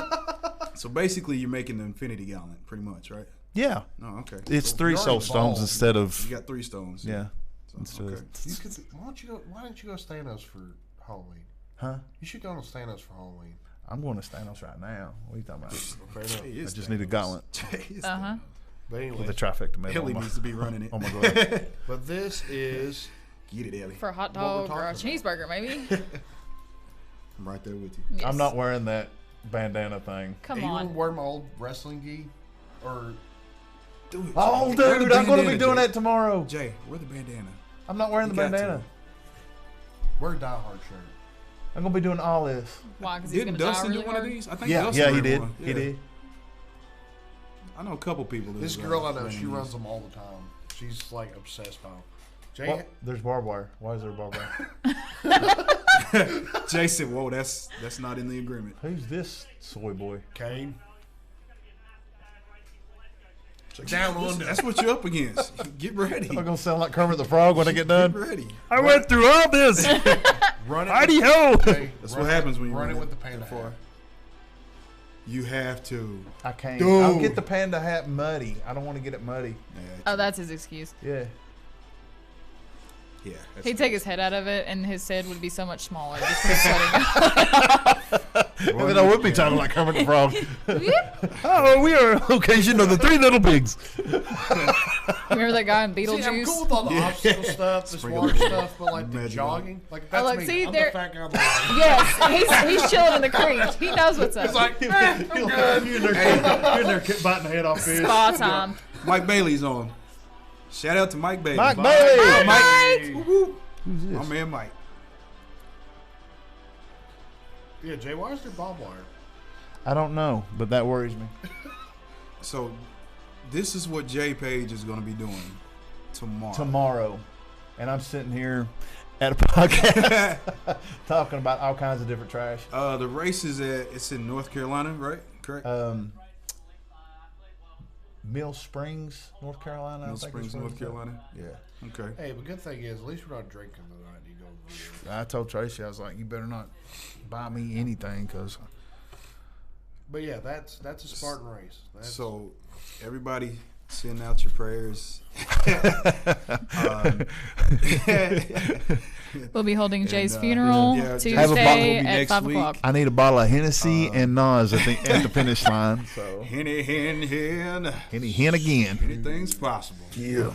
right? So basically, you're making the Infinity Gauntlet, pretty much, right? Yeah, Oh, okay. it's So 3 you're soul already stones bald. instead of you got 3 stones. yeah. So, Instead okay. of, You could, why don't you go Thanos for Halloween? huh? You should go to Thanos for Halloween. I'm going to Thanos right now. What are you talking about? Fair enough. He is I just need a Thanos. gauntlet. He is Uh huh. But anyway, With a trifecta medal. Ellie on my- needs to be running it. Oh my god! but this is Get it, Ellie. For a hot What we're dog or a talking cheeseburger, maybe. I'm right there with you. Yes. I'm not wearing that bandana thing. Come you want on. to wear my old wrestling gi, or Do it. Oh, Jay. dude, Wear the I'm going to be bandana, doing Jay. that tomorrow. Jay, wear the bandana. I'm not wearing the You got bandana. to. wear a Die Hard shirt? I'm going to be doing all this. Why? Because he's Didn't gonna die Dustin really do one of hard. these? I think Yeah, Dustin yeah, he ran did. one. He Yeah. did. I know a couple people. that This was, girl I know, running she these. runs them all the time. She's like obsessed by them. Jay, What? There's barbed wire. Why is there barbed wire? Jay said, "Whoa, that's not in the agreement." Who's this soy boy? Kane. Down under. That's what you're up against. Get ready. Am I going to sound like Kermit the Frog when I get done? Get ready. I went through all this. Run it. Heidi ho! Jay, That's run what happens when you run run it with the panda for. hat. You have to. I can't. Dude. I'll get the panda hat muddy. I don't want to get it muddy. Oh, that's his excuse. Yeah. Yeah. that's He'd it. take his head out of it, and his head would be so much smaller just from sweating. And then I would be talking like Kermit the Frog. Oh, we are on occasion of the 3 little pigs. Remember that guy in See, I'm Beetlejuice? cool with all the obstacle stuff, the Sprinkle water it. stuff, but like the Magic jogging, like that's look, me. see, I'm there- the fat guy. on the line. Yes, he's chilling in the creek. He knows what's up. It's like, You're in there biting the head off fish. Spa time. Mike Bailey's on. Shout out to Mike Bailey. Mike Bailey. Mike. Who's My this? man Mike. Yeah, Jay, why is there barbed wire? I don't know, but that worries me. So, this is what Jay Paige is going to be doing tomorrow. And I'm sitting here at a podcast talking about all kinds of different trash. The race is it's in North Carolina, right? Correct. Mill Springs, North Carolina. Mill I think Springs, is where North it's at. Carolina. Yeah. Okay. Hey, but good thing is, at least we're not drinking tonight. You go over there. I told Tracy, I was like, you better not buy me anything because But yeah, that's a Spartan race. That's, So, everybody, send out your prayers. We'll be holding Jay's uh, funeral yeah, Tuesday Jay's funeral will be at next 5 week. o'clock. I need a bottle of Hennessy and Nas at the finish line. So Henny, hen. hen again. Anything's possible. Yeah.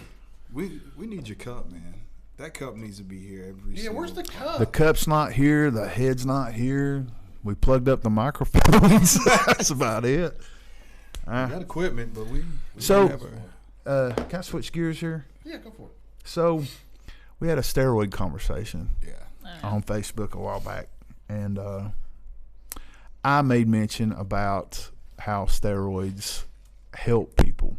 We need your cup, man. That cup needs to be here every yeah, where's the single- cup? The cup's not here. The head's not here. We plugged up the microphones. That's about it. We got equipment, but we So- don't have a, Can I switch gears here? Yeah, go for it. So we had a steroid conversation yeah. on Facebook a while back, and I made mention about how steroids help people.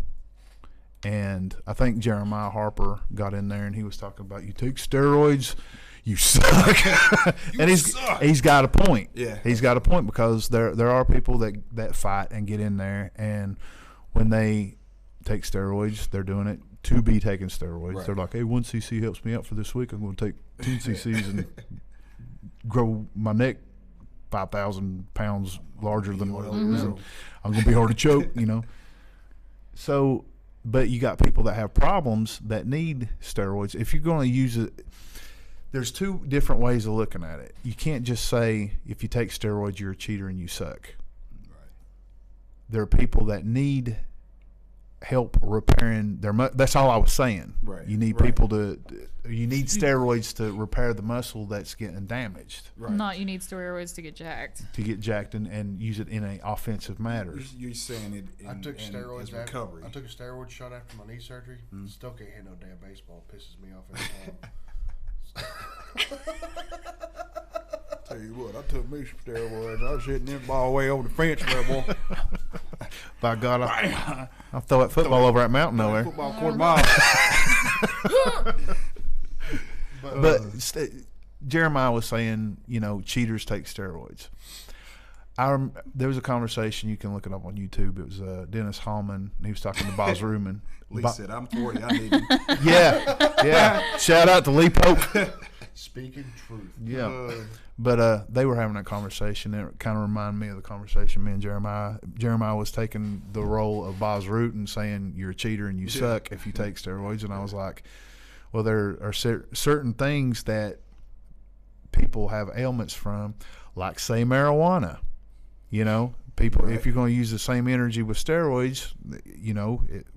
And I think Jeremiah Harper got in there and he was talking about, you take steroids, you suck. And he's got a point. Yeah. He's got a point because there are people that fight and get in there, and when they take steroids, they're doing it to be taking steroids. Right. They're like, hey, 1 cc helps me out for this week. I'm going to take 10 cc's and grow my neck 5,000 pounds larger than what it is. And I'm going to be hard to choke, you know. So, but you got people that have problems that need steroids. If you're going to use it, there's 2 different ways of looking at it. You can't just say if you take steroids, you're a cheater and you suck. Right. There are people that need help repairing their that's all I was saying. Right. You need people you need steroids to repair the muscle that's getting damaged. Right. Not you need steroids to get jacked. To get jacked and use it in an offensive manner. You're saying it. I took steroids as recovery. I took a steroid shot after my knee surgery. Still can't hit no damn baseball. It pisses me off every time. Tell you what, I took me some steroids. I was hitting that ball way over the fence there, boy. By God, I'll throw that football over that mountain nowhere. Football quarter mile. But Jeremiah was saying, cheaters take steroids. There was a conversation, you can look it up on YouTube. It was Dennis Hallman. He was talking to Boz Ruman. Lee said, I'm 40, I need him. Yeah. Shout out to Lee Pope. Speaking truth. Yeah. But they were having a conversation. It kind of reminded me of the conversation me and Jeremiah. Jeremiah was taking the role of Boz Rutan, saying you're a cheater and you suck if you take steroids. And I was like, well, there are certain things that people have ailments from, like, say, marijuana. People, if you're going to use the same energy with steroids,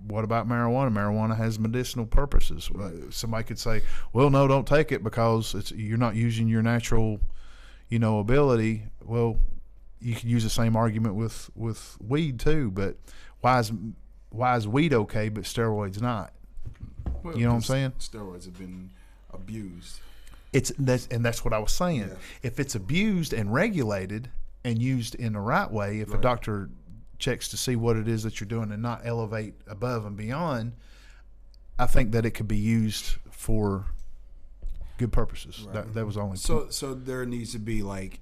what about marijuana? Marijuana has medicinal purposes. Somebody could say, well, no, don't take it because you're not using your natural, ability. Well, you could use the same argument with weed too, but why is weed okay but steroids not? Well, you know what I'm saying? Steroids have been abused. That's what I was saying. Yeah. If it's abused and regulated and used in the right way, if a doctor checks to see what it is that you're doing and not elevate above and beyond, I think that it could be used for good purposes. Right. That was the only point. So there needs to be like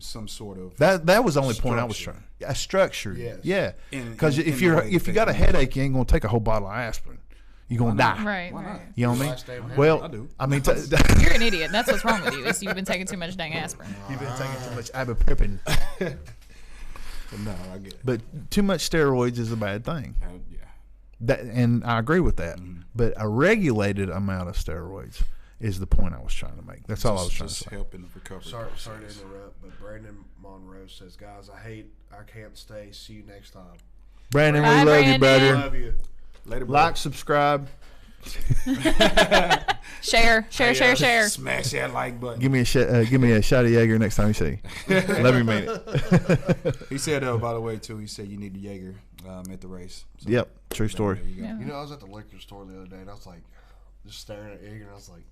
some sort of that was the only point I was trying. A structure. Yes. Yeah. Because if you got a headache, you ain't gonna take a whole bottle of aspirin. You're gonna die. Right. You know what I mean? Well, I do. I mean, you're an idiot. That's what's wrong with you. Is you've been taking too much dang aspirin. You've been taking too much ibuprofen. No, I get it. But too much steroids is a bad thing. Yeah. And I agree with that. Mm-hmm. But a regulated amount of steroids is the point I was trying to make. That's all I was trying to say. Helping the recovery. Sorry to interrupt, but Brandon Monroe says, "Guys, I can't stay. See you next time." Brandon, bye, we love Brandon. you, brother. Love you. Later, like, subscribe, share. Smash that like button. Give me a shot of Jaeger next time you see. Let me mean it. He said, by the way, too. He said you need a Jaeger at the race. So, yep, true story. I was at the liquor store the other day, and I was like, just staring at Jaeger, and I was like,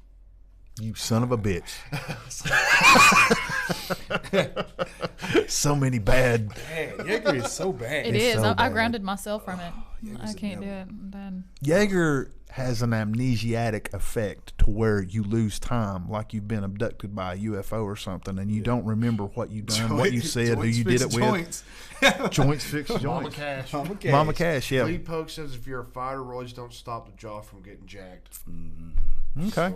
"You son of a bitch!" So many bad. Jaeger is so bad. It is. So I grounded myself from it. Jaeger's I can't do it. Then Jaeger has an amnesiac effect to where you lose time, like you've been abducted by a UFO or something, and you don't remember what you done, what you said, who you did it with. Joints fix joints. Mama Cash. Yeah. Lee Poke says if you're a fighter, roids don't stop the jaw from getting jacked. Okay.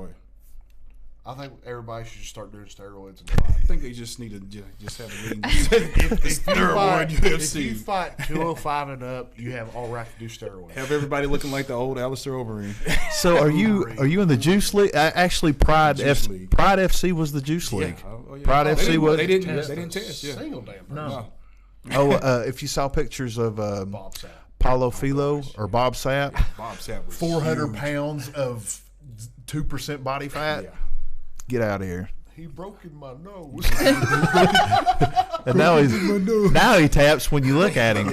I think everybody should just start doing steroids. I think they just need to just have a meeting. If you fight 205 and up, you have all right to do steroids. Have everybody looking like the old Alistair Overeem. So are you in the Juice League? Actually, Pride FC was the Juice League. Yeah. Pride FC was. They didn't test. Yeah. Single damn person. No. If you saw pictures of Bob Sapp. Paulo Filo or Bob Sapp, Bob Sapp was 400 huge. pounds of 2% body fat. Yeah. Get out of here. He broke in my nose. And now he taps when you look at him.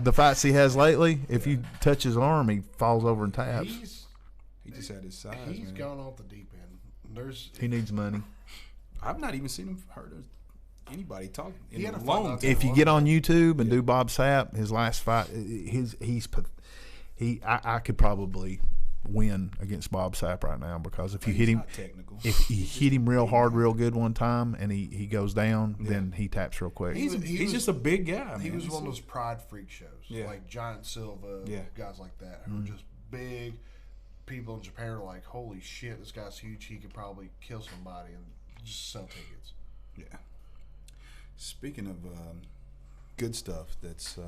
The fights he has lately, if you touch his arm, he falls over and taps. He just had his size. He's man. gone off the deep end. He needs money. I've not even seen him heard of anybody talking. He had a long fight. time. If you get on YouTube and do Bob Sapp, his last fight, I could probably win against Bob Sapp right now, because if you hit him, if you hit him real hard, real good one time, and he goes down, then he taps real quick. He's just a big guy. He man. was one of those pride freak shows, like Giant Silva, guys like that, who were just big. People in Japan are like, "Holy shit, this guy's huge. He could probably kill somebody," and just sell tickets. Yeah. Speaking of good stuff, that's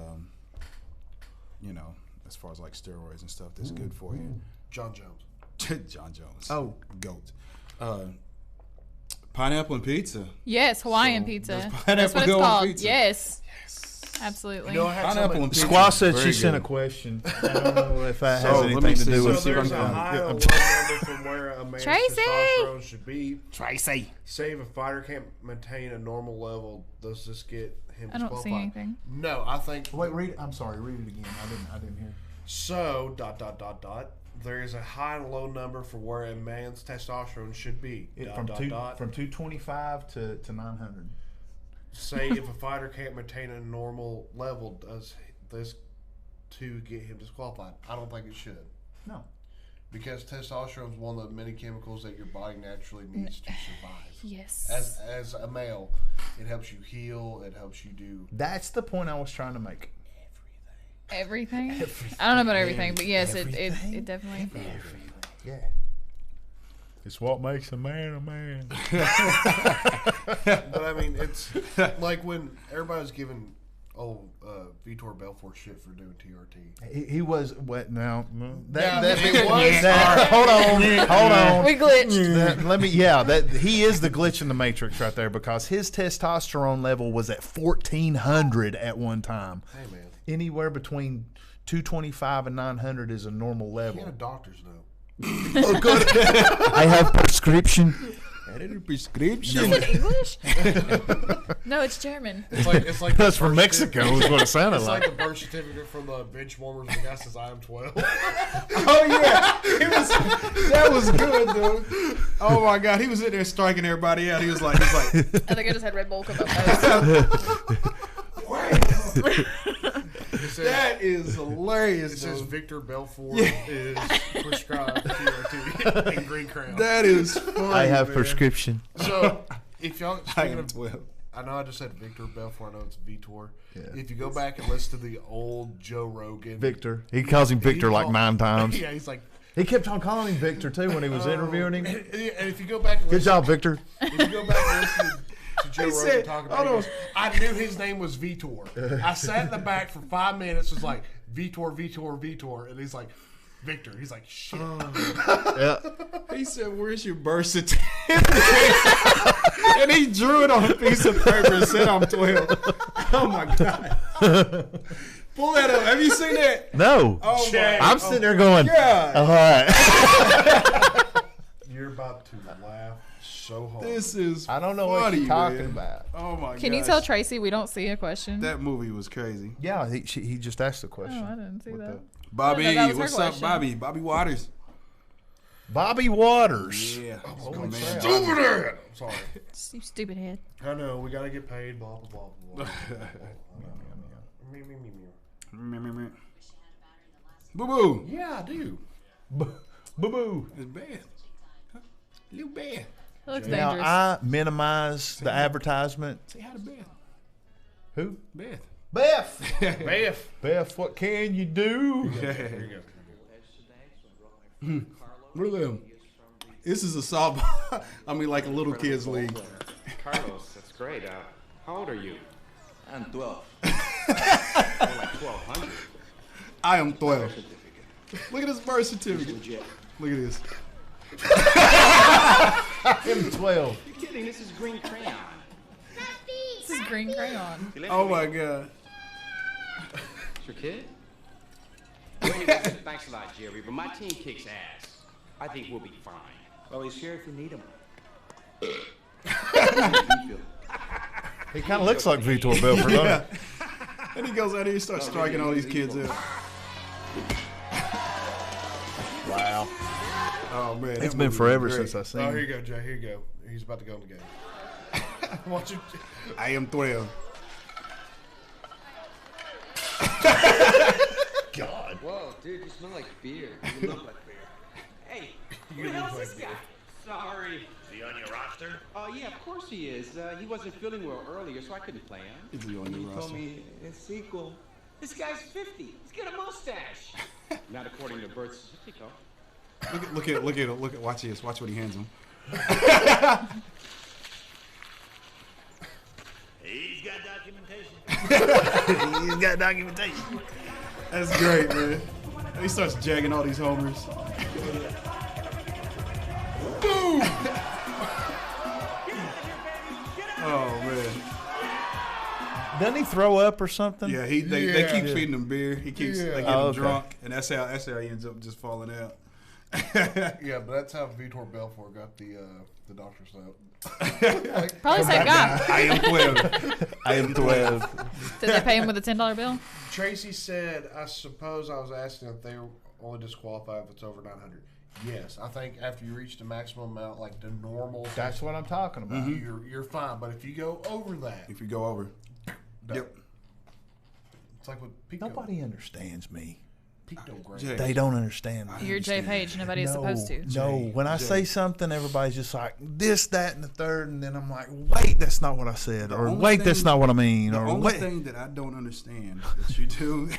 as far as like steroids and stuff, that's good for you. John Jones. John Jones. Oh, GOAT. Pineapple and pizza. yes, Hawaiian pizza. does That's pineapple what it's go on called. pizza? Yes. Absolutely. You know, I had Pineapple somebody- and pizza. Squaw said Very she sent a good. question. I don't know if that So, has let me anything to see. do So with see if I there's can a find high or low number from where a man's Tracy! testosterone should be. Tracy. Say if a fighter can't maintain a normal level, does this get him I don't disqualified? see anything. No, I think Wait, read. I'm sorry. Read it again. I didn't hear. so. ... There is a high and low number for where a man's testosterone should be. From 225 to 900. Say if a fighter can't maintain a normal level, does this to get him disqualified? I don't think it should. No. Because testosterone is one of the many chemicals that your body naturally needs to survive. Yes. As a male, it helps you heal. It helps you do That's the point I was trying to make. Everything? I don't know about everything, but yes, it definitely. Yeah. It's what makes a man a man. But I mean, it's like when everybody's giving Vitor Belfort shit for doing TRT. He was what now? Yeah, it was. Hold on. We glitched. He is the glitch in the matrix right there because his testosterone level was at 1,400 at one time. Hey man, Anywhere between 225 and 900 is a normal he level. had a doctor's note. Oh, good. I have prescription. Prescription. Is it English? No, it's German. It's like That's the from birth Mexico. certificate- Is what it sounded It's like. like the birth certificate from the bench warmers. The guy says, "I am 12." Oh yeah, that was good, dude. Oh my God, he was in there striking everybody out. He was like, I think I just had Red Bull come up. It says, that is hilarious. it says dude. Vitor Belfort is prescribed TRT and Green Crown. That is funny. I have man. prescription. So, if y'all I speaking am of, 12. I know I just said Victor Belfort. I know it's Vitor. Yeah. If you go back and listen to the old Joe Rogan, Victor. He calls him Victor like 9 times. Yeah, he's like. He kept on calling him Victor too when he was interviewing him. And if you go back, and Good listen, job, Victor. If you go back and listen to Joe He Rogan said- talk about hold it, he on. goes, I knew his name was Vitor. I sat in the back for 5 minutes, was like Vitor, and he's like Victor. He's like shit. Yeah. He said, "Where's your birth certificate?" And he drew it on a piece of paper and said, "I'm 12." Oh my God! Pull that up. Have you seen that? No. Oh my! I'm sitting there going, God. all right. You're about to laugh so hard. This is. I don't know what funny, you're talking man. about. Oh my God! Can you tell Tracy we don't see a question? that movie was crazy? Yeah, he just asked the question. Oh, I didn't see that. Bobby, that was her what's up, question. Bobby? Bobby Waters. Bobby Waters. Yeah. Holy Oh, man. crap. Stupid. I'm sorry. You stupid head. I know we gotta get paid. Blah blah blah blah. Me. Boo boo. Yeah, I do. Boo-boo. It's bad. Huh? Little bad. It looks Now, dangerous. I minimize the advertisement. Say hi to Beth. Who? Beth. Beth. Beth. Beth, what can you do? Here you go. Look at them. This is a softball. I mean, like a little kids league. Carlos, that's great. How old are you? I'm 12. Like 1,200. I am 12. Look at this birth certificate. Look at this. I'm 12. You're kidding. This is green crayon. This is green crayon. Oh my God. It's your kid? Well, anyway, thanks a lot, Jerry, but my team kicks ass. I think we'll be fine. Well, he's here if you need him. He kind of looks like Vitor Belfort, doesn't he? And he goes out here and starts striking all these kids out. Wow. Oh man, It's that been movie was forever great. since I've seen Oh, here him. you go, Jay. Here you go. He's about to go in the game. Watch it. I am 12. God. Whoa, dude, you smell like beer. You look like beer. Hey, who the hell's this guy? Sorry. Is he on your roster? Oh, yeah, of course he is. He wasn't feeling well earlier, so I couldn't play him. Is he on You your told roster? me a sequel. This guy's 50. He's got a mustache. Not according to birth certificate, though. Look at him. Watch this. Watch what he hands him. He's got documentation. He's got documentation. That's great, man. He starts jagging all these homers. Boom! Oh man. Doesn't he throw up or something? Yeah, they keep feeding him beer. He keeps they get him drunk, and that's how he ends up just falling out. Yeah, but that's how Vitor Belfort got the doctor's note. Probably same guy. I am 12. I am 12. Did they pay him with a $10 bill? Tracy said, I suppose I was asking if they were only disqualified if it's over 900. Yes, I think after you reach the maximum amount, like the normal. That's what I'm talking about. You're fine, but if you go over that, If you go over, yep. It's like with Pico. Nobody understands me. Pico grade. Jay, They don't understand me. You're Jay Page. Nobody is supposed to. No, when I say something, everybody's just like this, that, and the third, and then I'm like, wait, that's not what I said, or wait, that's not what I mean, The or only wait. thing that I don't understand that you do,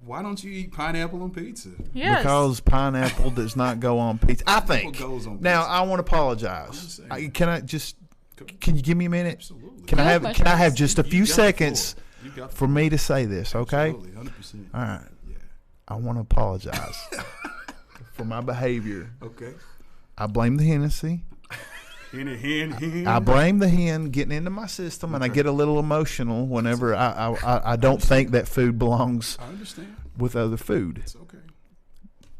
why don't you eat pineapple on pizza? Yes. Because pineapple does not go on pizza. I think. Goes on Now pizza. I want to apologize. Can you give me a minute? Absolutely. Can I have just a You few got the seconds floor. for me to say this? Okay. Absolutely, 100%. All right. Yeah. I want to apologize for my behavior. Okay. I blame the Hennessy. Hen. I blame the hen getting into my system, and I get a little emotional whenever I don't think that food belongs I understand. with other food. It's okay.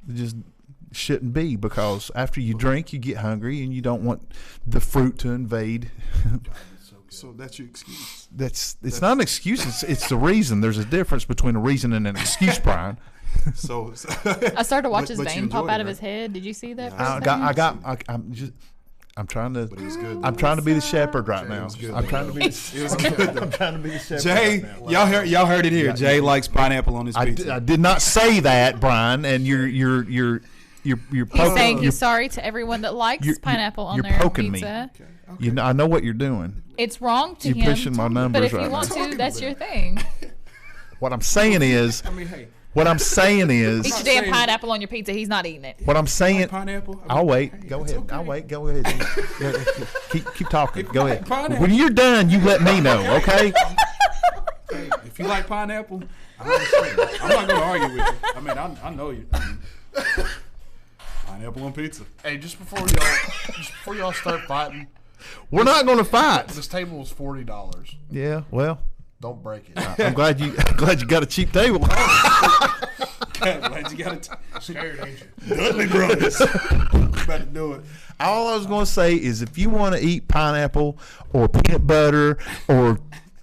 It just shouldn't be, because after you drink, you get hungry, and you don't want the fruit to invade. So that's your excuse. It's not an excuse. It's the reason. There's a difference between a reason and an excuse, Brian. So I started to watch his but you vein pop enjoyed out it, of his right? head. Did you see that? I'm trying to. But it was good. I'm trying to be the shepherd right now. was good, I'm though. trying to be. It was good. I'm trying to be the shepherd. Jay, right now. y'all heard it here. Jay likes pineapple on his pizza. I did not say that, Brian, and you're He's poking. saying he's sorry to everyone that likes pineapple on you're their poking me. pizza. You know, I know what you're doing. It's wrong to You're him. pushing my but numbers if you right want now. to, that's your thing. What I'm saying is, I mean, hey, Eat your damn pineapple on your pizza. He's not eating it. what I'm saying. pineapple. I'll wait. Hey, Go it's ahead. okay. I'll wait. Go ahead. keep talking. If Go you ahead. like pineapple- When you're done, you let me know. Okay. Hey, if you like pineapple, I understand. I'm not going to argue with you. I mean, I know you. I mean, pineapple on pizza. Hey, just before y'all start fighting, We're not going to fight. this table was $40. Yeah. Well, Don't break it. I'm glad you got a cheap table. Glad you got it. Scared, ain't you? Dudley Brothers. About to do it. All I was going to say is, if you want to eat pineapple or peanut butter or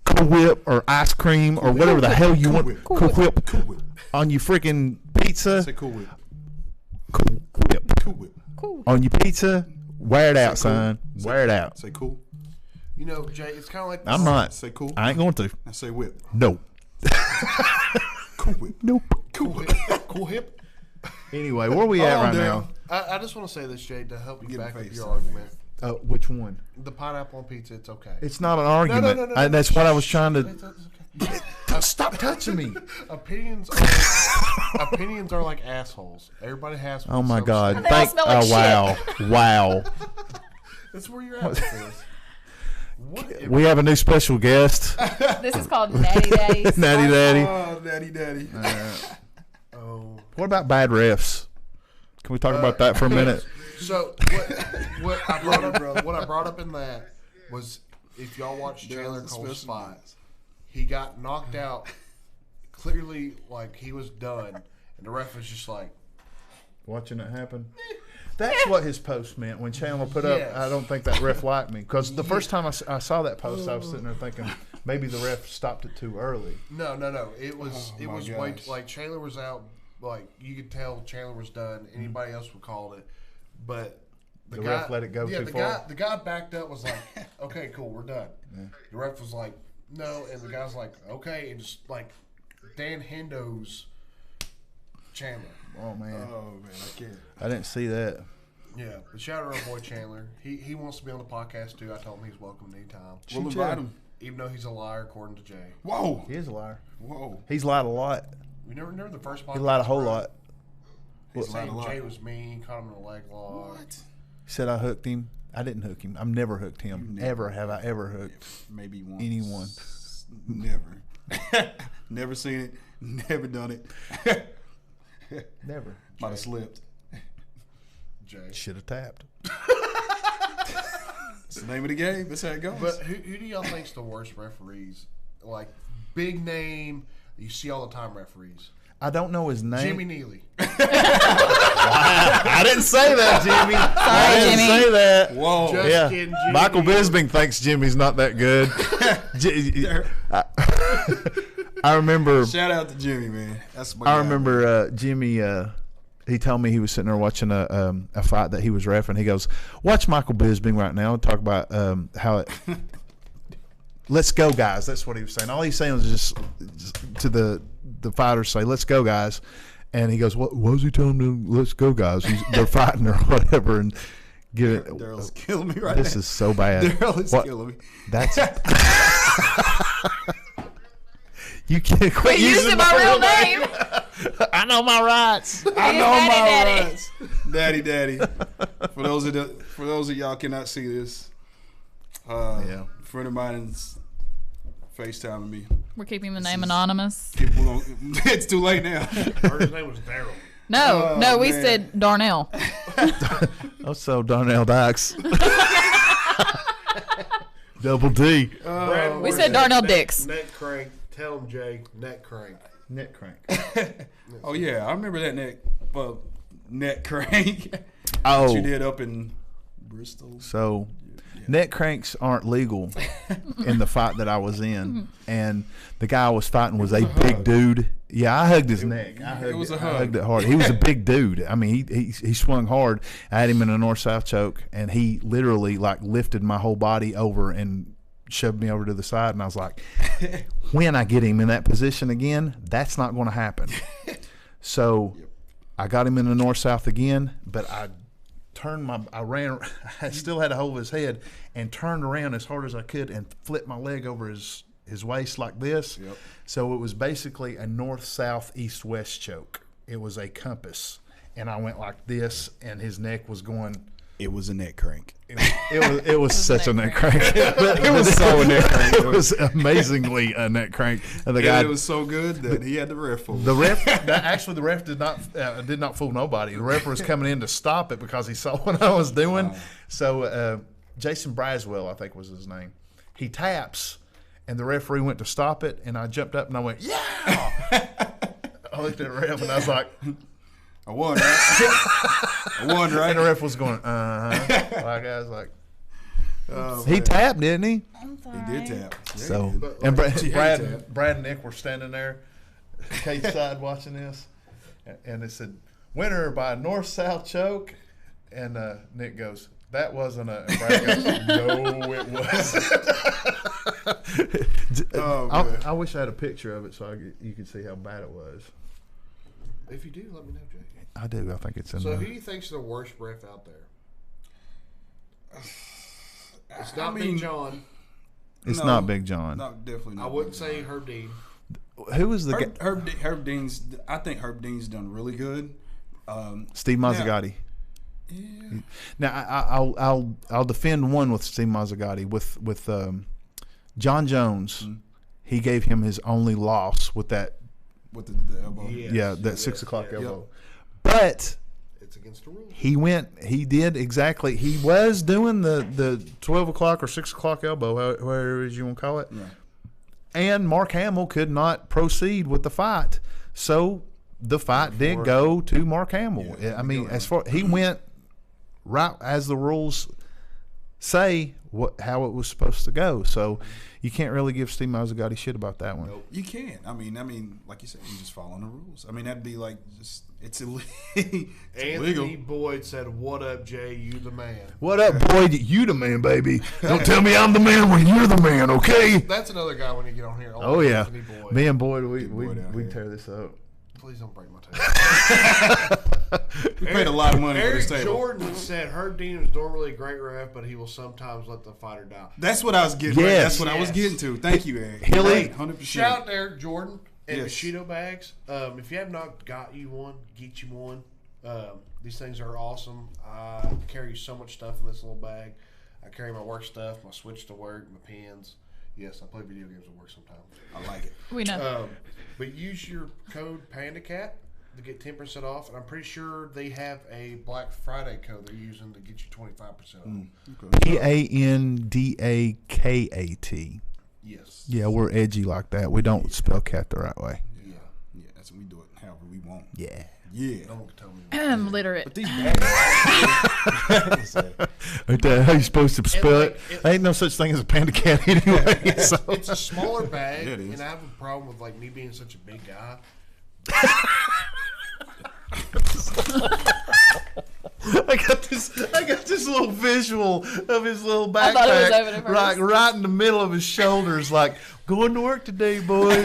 Cool Whip or ice cream or whatever the hell you want, Cool Whip on your freaking pizza, Say Cool Whip. Cool Whip Cool Whip. on your pizza, wear it out, Say cool. son. Wear it out. Say cool. You know, Jay, it's kind of like I'm not. Say cool. I ain't going to. I say whip. No. Cool Whip. Nope. Cool Whip. cool hip. Anyway, where are we at right now? I just want to say this, Jay, to help you Get back a up face your on, argument. Which one? The pineapple on pizza, it's okay. It's not an argument. No. That's what I was trying to. It's okay. Stop touching me. Opinions are like assholes. Everybody has one. Oh my Some God! shit. They all smell like wow. That's where you're at with this. What? We have a new special guest, This is called Natty Days. Natty Daddy. Oh, daddy. Oh. What about bad refs? Can we talk about that for a minute? So what I brought up in that was, if y'all watch Chandler Cole's fight, he got knocked out clearly, like he was done, and the ref was just like, Watching it happen. That's what his post meant when Chandler put Yes. up. I don't think that ref liked me, because the first time I saw that post, I was sitting there thinking maybe the ref stopped it too early. no. It was my way gosh. like Chandler was out. Like you could tell Chandler was done. Anybody else would call it, but The ref let it go too far? The guy backed up, was like, okay, cool, we're done. The ref was like, no, and the guy's like, okay, and just like Dan Hendo's Chandler. Oh man, I can't. I didn't see that. Yeah, but shout out our boy Chandler. He wants to be on the podcast too. I told him he's welcome anytime. We'll invite him. Even though he's a liar, according to Jay. Whoa. He is a liar. Whoa. He's lied a lot. We never the first podcast. He lied a whole bro? lot. He's lied a saying lot. Jay was mean, caught him in a leg lock. What? He said I hooked him. I didn't hook him. I've never hooked him. Ever have I ever hooked Maybe once. anyone. Never. Never seen it. Never done it. Never. Might have slipped. Jay. Should have tapped. It's the name of the game. That's how it goes. But who do y'all think's the worst referees like big name you see all the time referees. I don't know his name. Jimmy Neely. I didn't say that, Jimmy. I didn't Jimmy. say that. Whoa. Just Yeah. kidding, Jimmy Michael Neely. Bisping thinks Jimmy's not that good. I remember. Shout out to Jimmy, man. That's my I guy. remember Jimmy. He told me he was sitting there watching a fight that he was reffing. He goes, "Watch Michael Bisping right now and talk about how it." Let's go, guys. That's what he was saying. All he's saying was just to the fighters say, "Let's go, guys." And he goes, "What was he telling them? Let's go, guys. They're fighting or whatever." And give it. Daryl's killing me right This now. is so bad. Daryl is What- killing me. That's. You can't quit Using my real name. I know my rights. I know Daddy, my Daddy. rights. Daddy. For those of y'all cannot see this, Yeah. a friend of mine is FaceTiming me. We're keeping the name anonymous. People don't, it's too late now. Heard his name was Daryl. No, Oh, we man. said Darnell. Also, Darnell Dykes. Double D. Brad We Ward said Darnell neck- Dix. Neck crank. Tell him, Jay. Neck crank. Neck crank. Oh yeah, I remember that neck crank. Oh. You did up in Bristol. So, neck cranks aren't legal in the fight that I was in. And the guy I was fighting was a big dude. Yeah, I hugged his neck. I hugged it hard. He was a big dude. I mean, he swung hard. I had him in a north-south choke, and he literally, like, lifted my whole body over and shoved me over to the side. And I was like, when I get him in that position again, that's not going to happen. So I got him in the north-south again, but I still had a hold of his head and turned around as hard as I could and flipped my leg over his waist like this. Yep. So it was basically a north-south, east-west choke. It was a compass. And I went like this, and his neck was going. It was a neck crank. It was such a neck crank. It was so a neck crank. It was amazingly a neck crank. And the guy, It was so good that he had the ref for the ref, the ref did not fool nobody. The ref was coming in to stop it because he saw what I was doing. Wow. So Jason Braswell, I think was his name. He taps, and the referee went to stop it, and I jumped up and I went, yeah. I looked at the ref and I was like, I won, right? I won, right? and the ref was going, uh-huh. Like I was like, Oh, he man. tapped, didn't he? He did tap. Yeah, So, he did. and Gee, Brad he tapped. and Nick were standing there, cage side watching this, and it said, winner by north-south choke, and Nick goes, that wasn't a, and Brad goes, no, it wasn't. Oh, man. I wish I had a picture of it so you could see how bad it was. If you do, let me know, Jay. I do. I think it's in So there. who do you think's the worst ref out there? It's not I mean, Big John. It's No, not Big John. No, definitely not. I wouldn't say Herb Dean. Who was the guy? Herb Dean's. I think Herb Dean's done really good. Steve Mazzagatti. Yeah. Now I'll defend one with Steve Mazzagatti with John Jones. Mm-hmm. He gave him his only loss with that. With the elbow. Yes. Yeah, that Yes, 6 o'clock yes. elbow. But It's against the rules. he did exactly. He was doing the 12 o'clock or 6 o'clock elbow, whatever you want to call it. Yeah. And Mark Hamill could not proceed with the fight, so the fight did go to Mark Hamill. Yeah, I mean, as far he went right as the rules say how it was supposed to go. So you can't really give Steve Mazzagatti shit about that one. Nope. You can. I mean, like you said, you just following the rules. I mean, that'd be like just it's illegal. Anthony Boyd said, "What up, Jay? You the man." What up, boy? You the man, baby. Don't tell me I'm the man when you're the man, okay? That's another guy when you get on here. Oh yeah, Anthony Boyd. me and Boyd, we Boyd out here. tear this up. Please don't break my table. We paid a lot of money for Eric this table. Jordan said Herb Dean is normally a great ref, but he will sometimes let the fighter down. That's what I was getting. Yes. At. That's what I was Yes. getting to. Thank you, Eric. Hilly. 100%. Shout out to Eric Jordan and Yes. Bushido bags. If you have not got you one, get you one. These things are awesome. I carry so much stuff in this little bag. I carry my work stuff, my Switch to work, my pens. Yes, I play video games at work sometimes. I like it. We know. But use your code PandaKat to get 10% off, and I'm pretty sure they have a Black Friday code they're using to get you 25% off. PANDAKAT. Yes. Yeah, we're edgy like that. We don't spell cat the right way. Yeah. Yeah. That's what we do it however we want. Yeah. Yeah. Don't tell me. I'm literate. But these bags. Ain't that how you supposed to spell it? Ain't no such thing as a panda cat anyway. So. It's a smaller bag, Yeah, it is. and I have a problem with like me being such a big guy. I got this little visual of his little I thought it was over backpack, there first. right in the middle of his shoulders, like going to work today, boy.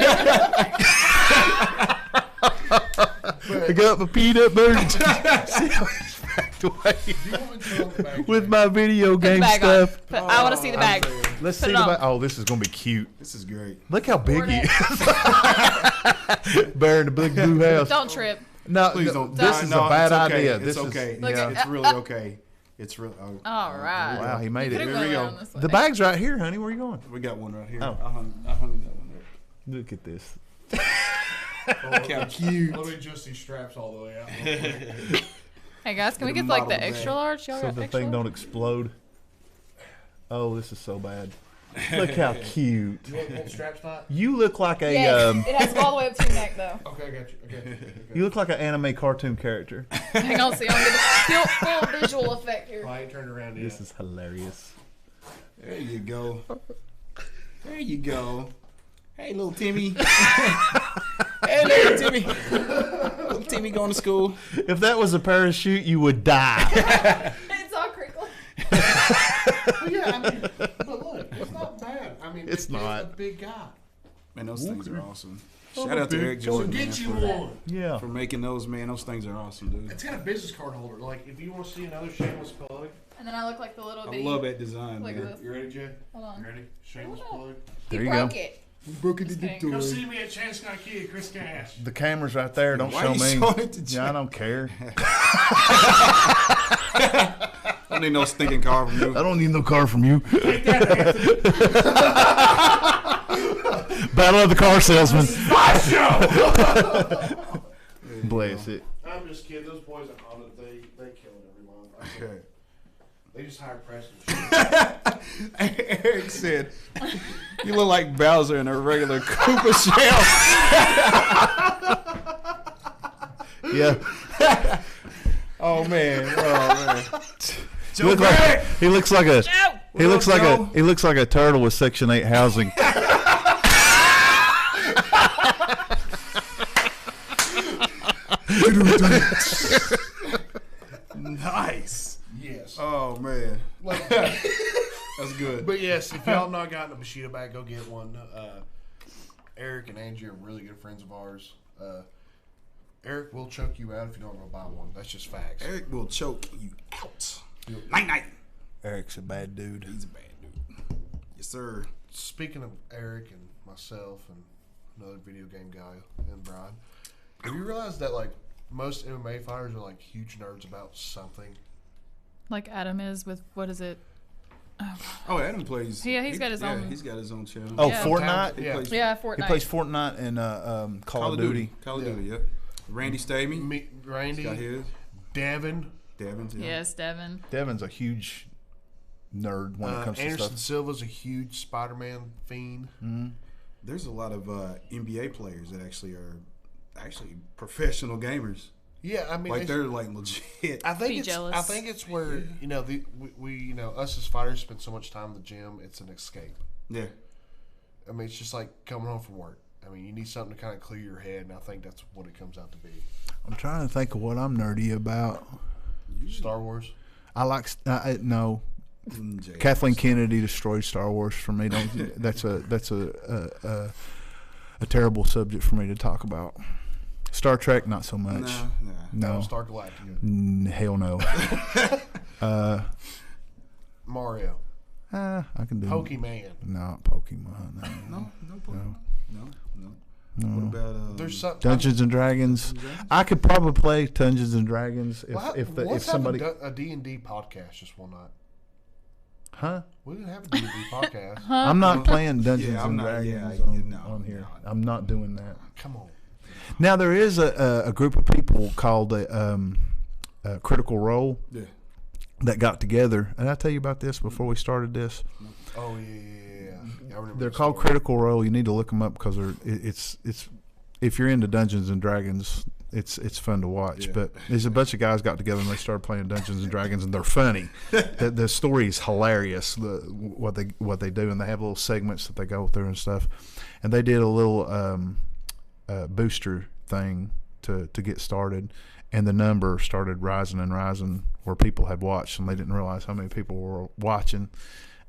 I got my peanut butter. See how he's backed away with my video Put the game bag stuff. on. I want to see the bag. Let's Put see it the on. bag. Oh, this is gonna be cute. This is great. Look how big Poured he it. is. Bear in the big blue house. Don't trip. No, Please don't. This is a No, bad it's okay. idea. It's This okay. is. Look Yeah. at- It's really okay. It's really. All right. Wow, he made it. Could've Here we gone go. around this way. The bag's right here, honey. Where you going? We got one right here. Oh. I hung that one there. Look at this. Look how cute. Let me adjust these straps all the way out. Hey guys, can we Get a get like the model extra bag. large? Y'all So got the extra thing large? don't explode. Oh, this is so bad. Look how cute. You want the straps tight? You look like a Yes, it has to go all the way up to your neck though. Okay, I got you. Okay. you look like an anime cartoon character. Hang on, see, I'm gonna get the full visual effect here. Well, I ain't turned around yet. This is hilarious. There you go. There you go. Hey, little Timmy. Hey, little Timmy. Little Timmy going to school. If that was a parachute, you would die. It's all crinkly. Well, yeah, I mean, but look, it's not bad. I mean, It's it not. is a big guy. Man, those things are awesome. Oh, Shout out to big Eric So Jordan, get man, you for, one. Yeah. for making those, man. Those things are awesome, dude. It's got a business card holder. Like, if you want to see another shameless plug, And then I look like the little I bitty. love that design, Look at man. this. you ready, Jay? Hold on. You ready? Shameless Hold on. plug. There He you broke go. it. Broke it Just to kidding. Come see me at Chance Got Kid, Chris Cash. The camera's right there. Don't Why show you me. showing it to Yeah, I Jay? don't care. I don't need no stinking car from you. I don't need no car from you. Battle of the car salesman. Bless it. I'm just kidding. Those boys at Honda, they kill it every month. Okay. They just hire Preston. Eric said, "You look like Bowser in a regular Koopa shell." Yeah. Oh man. He looks like, he looks like a he What looks up, like Joe? a he looks like a turtle with Section 8 housing. Nice. Yes. Oh man. That's good. But yes, if y'all have not gotten a Bushido bag, go get one. Eric and Angie are really good friends of ours. Eric will choke you out if you don't go buy one. That's just facts. Eric will choke you out. Night night. Eric's a bad dude. He's a bad dude. Yes, sir. Speaking of Eric and myself and another video game guy and Brian, have you realized that like most MMA fighters are like huge nerds about something? Like Adam is with, what is it? Oh, Adam plays. Yeah, he's got his own- He's got his own channel. Oh, Yeah. Fortnite. He Yeah. plays Yeah, He Fortnite. plays Fortnite and Call of Duty. Call of Yeah. Duty. Yep. Randy Stabey. Me, Randy, Got his. Devin, Devin's. Yeah. Yes, Devin. Devin's a huge nerd when it comes to Anderson stuff. Silva's a huge Spider-Man fiend. There's a lot of NBA players that actually are professional gamers. Yeah, I mean, Like it's- they're like legit. I think Be it's. jealous. I think it's where you know we us as fighters spend so much time in the gym. It's an escape. Yeah. I mean, it's just like coming home from work. I mean, you need something to kind of clear your head, and I think that's what it comes out to be. I'm trying to think of what I'm nerdy about. Star Wars. I like no. Jay. Kathleen Kennedy destroyed Star Wars for me. Don't. That's a terrible subject for me to talk about. Star Trek, not so much. No. Star Galactica. Hell no. Mario. I can do. Pokemon. No, Pokemon. No. What about There's something. Dungeons and Dragons. I could probably play Dungeons and Dragons if let's somebody. have a D&D podcast just one night. Huh? We didn't have a D&D podcast. I'm not playing Dungeons Yeah, I'm and not- Dragons yeah, on here. no. I'm not doing that. Come on. Now there is a group of people called Critical Role Yeah. that got together, and I tell you about this before we started this. Oh yeah. They're called Critical Role. You need to look them up because it's if you're into Dungeons and Dragons, it's fun to watch. Yeah. But there's a bunch of guys got together and they started playing Dungeons and Dragons, and they're funny. The story is hilarious. What they do, and they have little segments that they go through and stuff. And they did a little booster thing to get started, and the number started rising and rising where people had watched, and they didn't realize how many people were watching.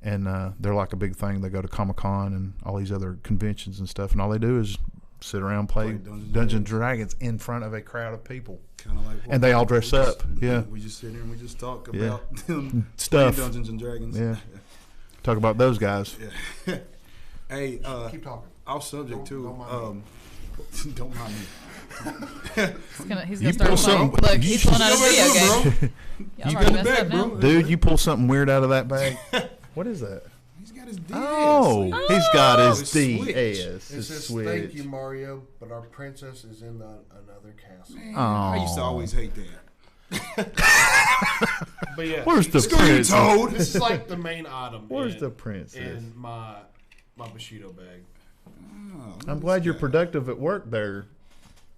And they're like a big thing. They go to Comic-Con and all these other conventions and stuff, and all they do is sit around play Dungeons and Dragons in front of a crowd of people. Kind of like and they all dress up. Yeah, we just sit here and we just talk about them stuff. Dungeons and Dragons. Yeah, talk about those guys. Yeah. Hey, keep talking. Off subject too. Don't mind me. He's gonna start playing. Look, he's pulling out a video game. You got the bag, bro. Dude, you pull something weird out of that bag. What is that? He's got his DS. Oh, he's got his DS. It His says, Switch. "Thank you, Mario, but our princess is in another castle." Man, I used to always hate that. But yeah, Where's the princess? Toad? This is like the main item. Where's the princess? In my Bushido bag. I'm glad you're productive at work there.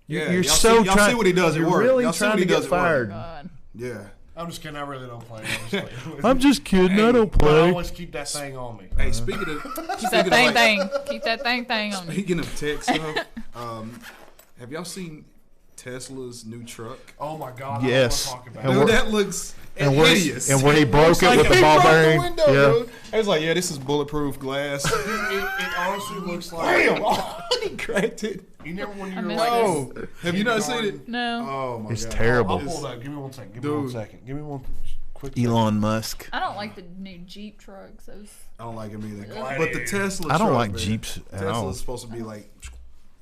Yeah, you're y'all so see, y'all see what he does at You're work. really Y'all see trying what to he get does at work. fired. God. Yeah. I'm just kidding. I really don't play. I'm just kidding. Hey, I don't But I play. always keep that thing on me. Hey, speaking of Keep that thing. Keep that thing on you. Speaking of tech stuff, have y'all seen Tesla's new truck? Oh my God! Yes. I don't want to talk about And it. Dude, we're- that looks And where, hideous. and where he broke it with the he ball broke the bearing. window, Yeah. dude. I was like, yeah, this is bulletproof glass. It honestly looks like. He cracked it. You never when you were missed like, Oh, have you not seen it? No. Oh my It's god, terrible. I'll pull that. Give me 1 second. Give me 1 Dude. second. Give me one quick. Elon Musk. I don't like the new Jeep trucks. Those. I don't like him either. Gladiator. But the Tesla, I don't truck, like man, Jeeps at Tesla's all. supposed to be like,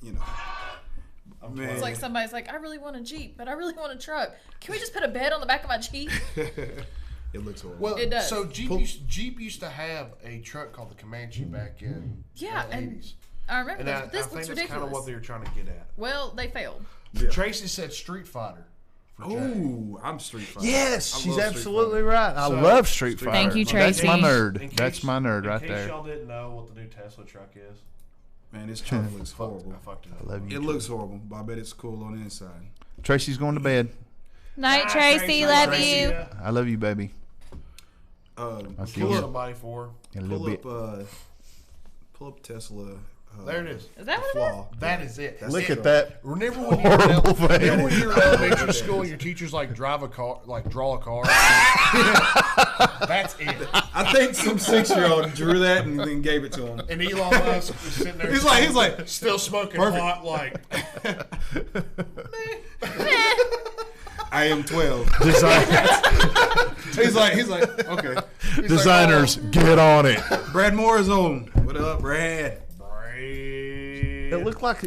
you know, man. It's like somebody's like, I really want a Jeep, but I really want a truck. Can we just put a bed on the back of my Jeep? It looks horrible. Well, It does. so Jeep used to have a truck called the Comanche back in Yeah, the and 80s. I remember And this. I But this think looks that's kind of what ridiculous. they were trying to get at. Well, they failed. Yeah. Tracy said Street Fighter. for Jack. Oh, I'm Street Fighter. Yes, I she's love Street absolutely Fighter. right. I So- love Street Fighter. Thank you, That's my Tracy. nerd. In That's case- my nerd right In case there. y'all didn't know what the new Tesla truck is, Man, this truck looks horrible. I fucked it up. I love you. It looks horrible, but I bet it's cool on the inside. Tracy's going to bed. Night, Tracy. Love Tracy. you. I love you, baby. I'll see Kill you. somebody for. In a little pull bit. pull up Tesla. There it is. Is that what it is? Flaw. That is it. That's Look it. at that. Remember when you were horrible remember thing. when you were in elementary school and your teachers like drive a car, like draw a car? That's it. I think some 6-year-old drew that and then gave it to him. And Elon Musk is sitting there. He's like, still smoking Perfect. hot, like. I am 12. he's like, okay. He's Designers, like, get on it. Brad Moore is on. What up, Brad? It looks like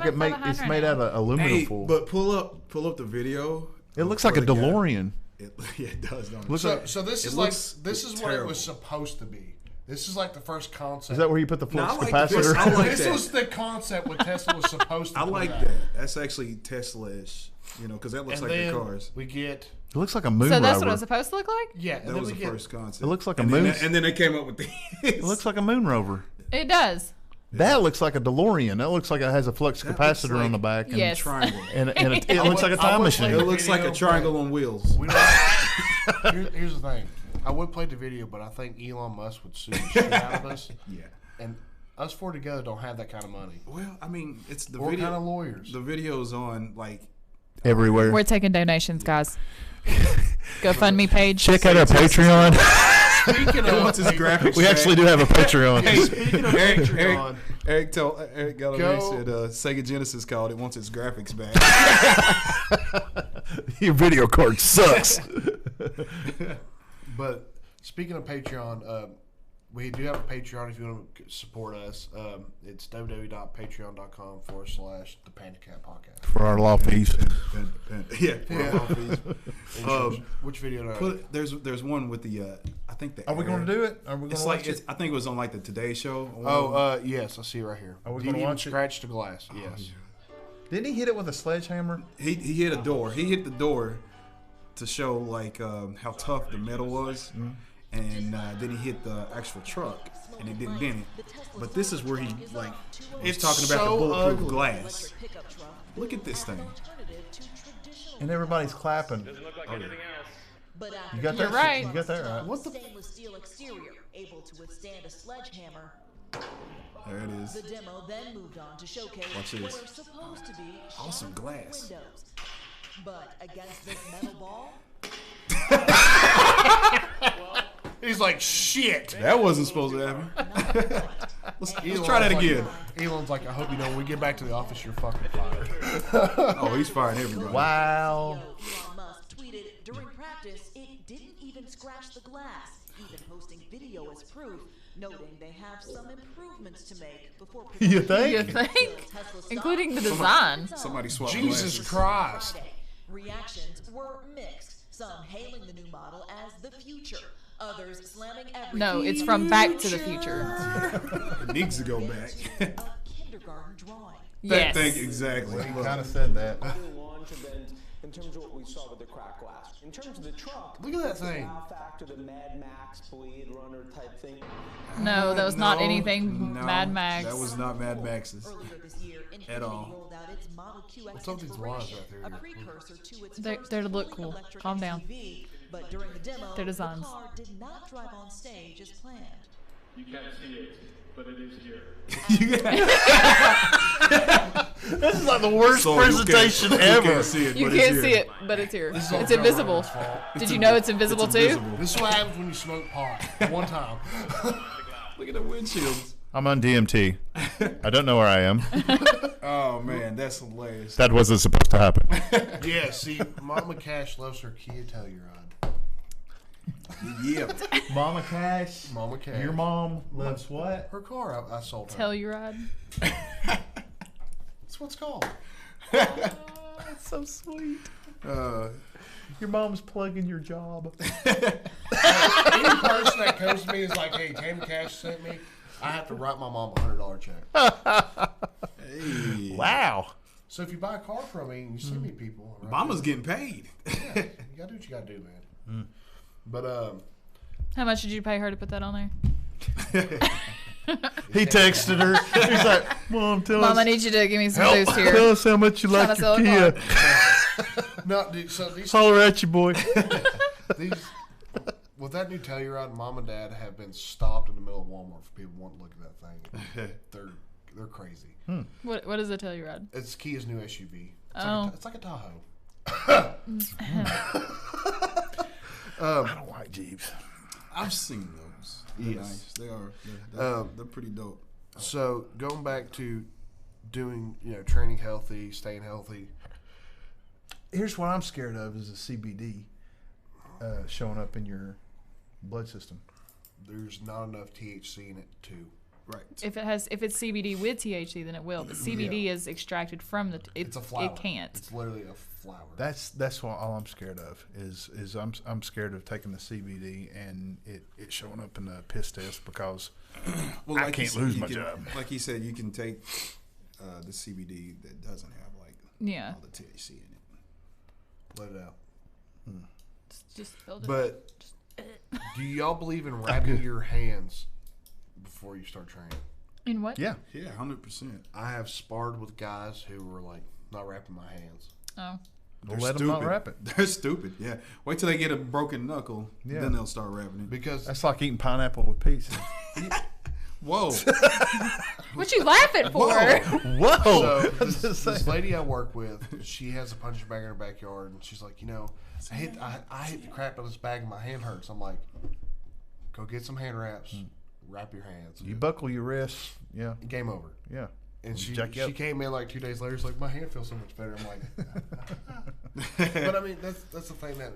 Why am I it's behind made right out of aluminum Hey, foil. but pull up the video. It looks like a for the guy. DeLorean. Yeah, it does. Don't it? Looks So, like, so this It is looks like this is what it terrible. was supposed to be. This is like the first concept. is that where you put the No, flux I like this. capacitor? I like this that. was the concept what Tesla was supposed to. I put like out. that. That's actually Tesla-ish, because that looks And like then the cars. we get It looks like a moon So that's what rover. it was supposed to look like? yeah, and That then was we the get first concept. It looks like a and moon. Then, and then they came up with this. It looks like a moon rover. It does. That looks like a DeLorean. That looks like it has a flux That capacitor looks on the like- back. And, Yes. Triangle. and it looks like a I time would machine. play It looks like a Video, triangle on wheels. we don't, here's the thing. I would play the video, but I think Elon Musk would sue the shit out of us. Yeah. And us four together don't have that kind of money. Well, I mean, it's the We're video. kind of lawyers. The video's on Everywhere. We're taking donations, guys. GoFundMe page. Check out our Patreon. Speaking of wants his graphics We actually do have a Patreon. Speaking of Patreon, Eric got on there and Go. said Sega Genesis called it wants its graphics back. Your video card sucks. but speaking of Patreon, we do have a Patreon if you want to support us. It's www.patreon.com/the PandaKat Pocast. For our law fees. Yeah. Which video? There's one with the I think the. Are we going to do it? Are we going It's to like watch it? I think it was on like the Today Show. Yes, I see it right here. Are we Didn't gonna even watch it? scratch the glass. Yes. Didn't he hit it with a sledgehammer? He hit a door. He hit the door to show like how tough the metal was, and then he hit the actual truck, and it didn't dent it. But this is where he like is It's talking about so the bulletproof ugly. glass. Look at this thing. And everybody's clapping. You got You're that? right. You got that right. What the? Stainless steel exterior, able to withstand a sledgehammer. There it is. The demo then moved on to showcase Watch what this. are supposed to be Awesome shattered glass. windows. But against this metal ball, He's like, shit. That wasn't supposed to happen. let's try that again. Elon's like, I hope you know when we get back to the office, you're fucking fired. Oh, he's firing everybody. Wow. Elon Musk tweeted during practice it didn't even scratch the glass, even posting video as proof, noting they have some improvements to make before You production. think? You think? Including the design. Somebody swapped Jesus glasses. Christ. Reactions were mixed, some hailing the new model as the future, others slamming everything. No, it's from Back to the Future. It needs to go back. A kindergarten drawing. Yes. Thank you, exactly. He kind of said that. launch event in terms of what we saw with the cracked glass. In terms of the truck, Look at that thing. wow factor, the Mad Max, Blade Runner type thing. No, that was not No, anything no, Mad Max. That was not Mad Max's. Earlier this year, Infiniti At all. rolled out its Model QX What's up with these lines Inspiration, right there? a precursor to its They're- first they look fully cool. electric Calm down. SUV, but during the demo, Their designs. the car did not drive on stage as planned. You can't see it, but it is here. This is like the worst So presentation you ever. can't see it, You but it's can't here. see it, but it's here. This is all It's Joe invisible. Rogan's fault. Did you know it's invisible too? invisible. This is what happens when you smoke pot. One time. Look at the windshields. I'm on DMT. I don't know where I am. Oh man, that's hilarious. That wasn't supposed to happen. Yeah, see, Mama Cash loves her Kia Telluride. Yeah. Mama Cash. Mama Cash. Your mom loves what? Her car, I sold her. Telluride. That's what it's called. That's so sweet. Your mom's plugging your job. Any person that comes to me is like, hey, Tammy Cash sent me, I have to write my mom a $100 check. Hey. Wow. So if you buy a car from me and you send me people, right, Mama's getting paid. you gotta do what you gotta do, man. But How much did you pay her to put that on there? He texted her. He's like, Mom, tell Mom, I us. need you to give me some Help. boost Tell here. us how much you Trying like to your sell a Kia. car. no, dude, so these Holler at you, boy. these with that new Telluride, Mom and Dad have been stopped in the middle of Walmart for people wanting to look at that thing. They're crazy. What does it tell you, Rod? It's Kia's new SUV. Oh. It's like a Tahoe. I don't like Jeeps. I've seen those. They're Yes. nice. They are. They're pretty dope. So going back to doing, training healthy, staying healthy. Here's what I'm scared of is the CBD showing up in your blood system. There's not enough THC in it too. Right. If it's CBD with THC, then it will. But CBD is extracted from the. It's a flower. It can't. It's literally a flower. That's what all I'm scared of is I'm scared of taking the CBD and it showing up in the piss test because Well, I like can't he said, lose you my can- job. Like he said, you can take the CBD that doesn't have like Yeah. all the THC in it. Let it out. Just build it. But do y'all believe in wrapping your hands before you start training? In what? Yeah. Yeah, 100%. I have sparred with guys who were like not wrapping my hands. Oh. Well, let them not wrap it. They're stupid. Yeah. Wait till they get a broken knuckle, Yeah. then they'll start wrapping it. Because That's like eating pineapple with pizza. Whoa. What you laughing for? Whoa! so this lady I work with, she has a punching bag in her backyard, and she's like, I hit the crap out of this bag and my hand hurts. I'm like, go get some hand wraps, wrap your hands. You buckle your wrists. Yeah. Game over. Yeah. And she Jack you up. came in like 2 days later. She's like, my hand feels so much better. I'm like, but I mean, that's the thing that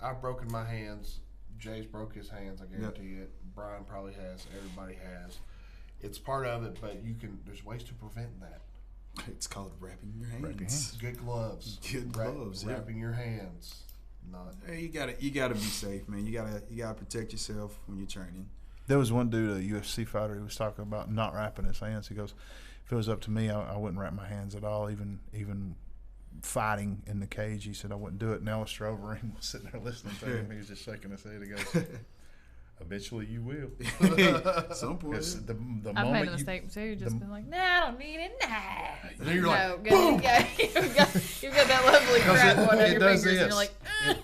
I've broken my hands. Jay's broke his hands. I guarantee it. Brian probably has. Everybody has. It's part of it, but there's ways to prevent that. It's called wrapping your hands. Wrap your hands. Good gloves. Good gloves, yeah. Wrapping your hands. Not. Hey, you gotta be safe, man. You gotta protect yourself when you're training. There was one dude, a UFC fighter, who was talking about not wrapping his hands. He goes, if it was up to me, I wouldn't wrap my hands at all, even fighting in the cage. He said I wouldn't do it. And Alistair Overeem was sitting there listening to him. He was just shaking his head. He goes, Eventually, you will. Some point. The I've moment made the mistake too. Just been like, nah, I don't need it. Nah. And then you're like, boom. Yeah, you've got that lovely crap going on it your does fingers, this. and you're like,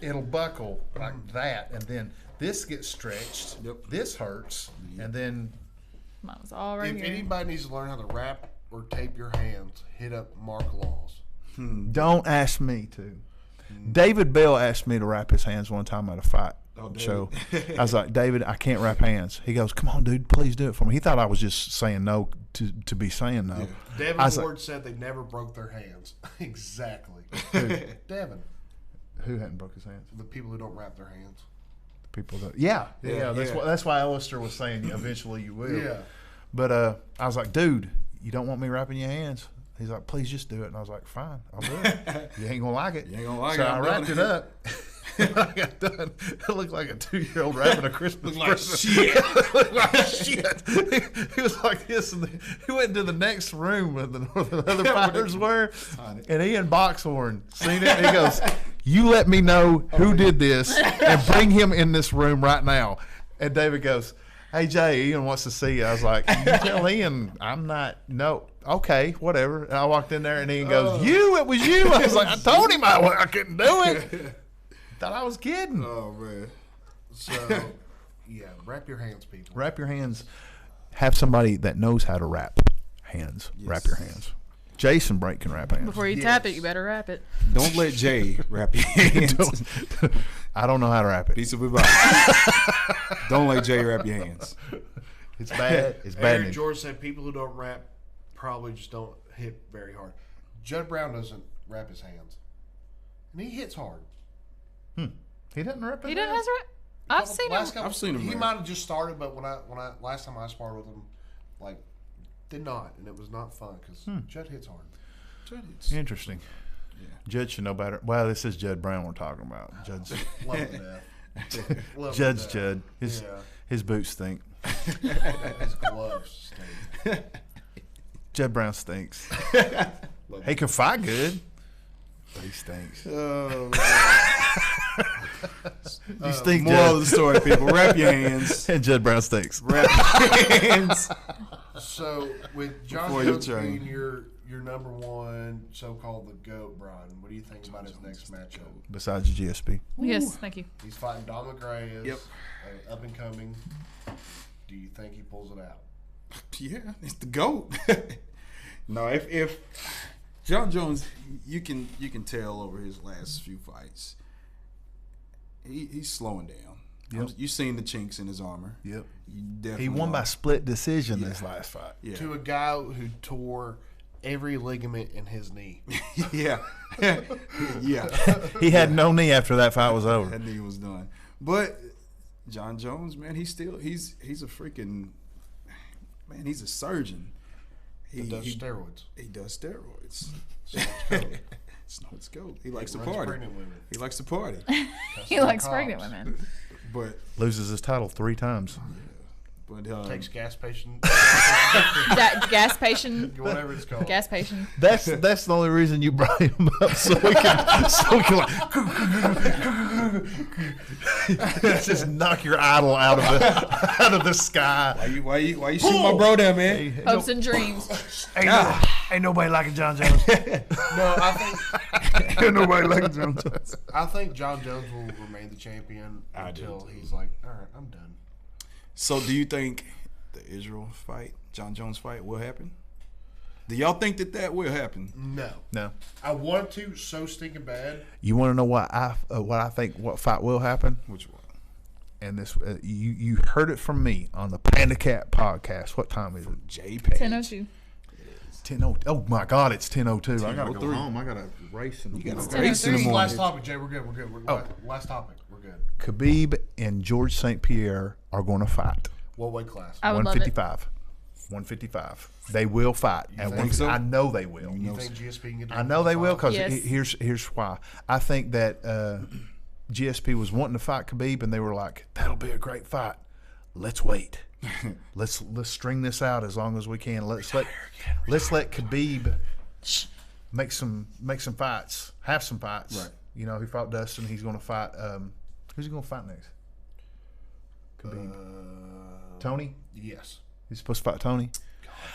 It'll buckle like that, and then this gets stretched. Yep. This hurts, and then mine was all right if here. anybody needs to learn how to wrap or tape your hands, hit up Mark Laws. don't ask me to. David Bell asked me to wrap his hands one time at a fight show. I was like, David, I can't wrap hands. He goes, come on, dude, please do it for me. He thought I was just saying no to be saying no. Yeah. Devin Ward said they never broke their hands. Exactly. Devin. Who hadn't broke his hands? The people who don't wrap their hands. People that that's why Alistair was saying eventually you will. Yeah. But I was like, dude, you don't want me wrapping your hands? He's like, please just do it. And I was like, fine, I'll do it. You ain't gonna like it. You ain't gonna like so it. I wrapped it up. When I got done, it looked like a 2-year-old wrapping a Christmas present. It looked like shit. He was like this, and he went into the next room where the other fighters were, and he and Boxhorn seen it. And he goes, "You let me know who did this, and bring him in this room right now." And David goes, "Hey Jay, Ian wants to see you." I was like, "You tell Ian I'm not. No, okay, whatever." And I walked in there, and Ian goes, "It was you." I was like, "I told him I couldn't do it." Thought I was kidding. Oh man. So yeah, wrap your hands, people. Wrap your hands. Have somebody that knows how to wrap hands. Yes. Wrap your hands. Jason Brake can wrap hands. Before you tap it, you better wrap it. Don't let Jay wrap your hands. I don't know how to wrap it. Piece of advice. Don't let Jay wrap your hands. It's bad. It's bad. Eric George said people who don't wrap probably just don't hit very hard. Judd Brown doesn't wrap his hands, and he hits hard. He doesn't wrap his He doesn't hands? have to wrap. I've seen him. I've seen him. He wrap. might have just started, but when I last time I sparred with him, like, did not, and it was not fun because Judd hits hard. Interesting. Yeah. Judd should know better. Well, this is Judd Brown we're talking about. Judd's Love him to death. Love him Judd's to Judd. death. His boots stink. His gloves stink. Judd Brown stinks. He can fight good, but he stinks. Oh, You stink, moral Judd. of the story, people. Wrap your hands. And Judd Brown stinks. Wrap your hands. So with John Before you Jones train. being your number one, so-called the GOAT, Brian, what do you think about his next matchup? Besides the GSP. Yes, thank you. He's fighting Don McGray, Yep. up and coming. Do you think he pulls it out? Yeah, it's the GOAT. No, if John Jones, you can tell over his last few fights, he's slowing down. Yep. You've seen the chinks in his armor. Yep. You definitely He won by are. split decision this last fight. Yeah. To a guy who tore every ligament in his knee. Yeah. Yeah. He had no knee after that fight was over. That knee was done. But John Jones, man, he's a freaking man. He's a surgeon. He does steroids. He does steroids. Snorts goat. He likes to runs party. pregnant women. He likes to party. He likes pregnant women. But Loses his title 3 times. Takes gas patient. Gas patient. Whatever it's called. Gas patient. That's the only reason you brought him up, so we can like just knock your idol out of the sky. Why you shoot my bro down, man? Hopes and dreams. Ain't nobody liking John Jones. No, I think Ain't nobody liking John Jones. I think John Jones will remain the champion until he's like, all right, I'm done. So, do you think the Israel fight, John Jones fight, will happen? Do y'all think that will happen? No. I want to so stinking bad. You want to know what I think what fight will happen? Which one? And this you heard it from me on the PandaKat Podcast. What time is it? J Page. 10:02. 10:02. Oh my God, it's 10:02. I gotta go 10:03. home. I gotta race in the You morning. got a race in the morning. Last topic, Jay. We're good. Last topic. We're good. Khabib and George St. Pierre are going to fight. What weight class? I would love it. 155. They will fight. And think so? I know they will. You think GSP can get? I know they will because Yes. here's why. I think that GSP was wanting to fight Khabib, and they were like, "That'll be a great fight. Let's wait. let's string this out as long as we can. Let's let Khabib make some fights, have some fights. Right. You know, he fought Dustin. He's going to fight. Who's he going to fight next? Could be Tony. Yes. He's supposed to fight Tony.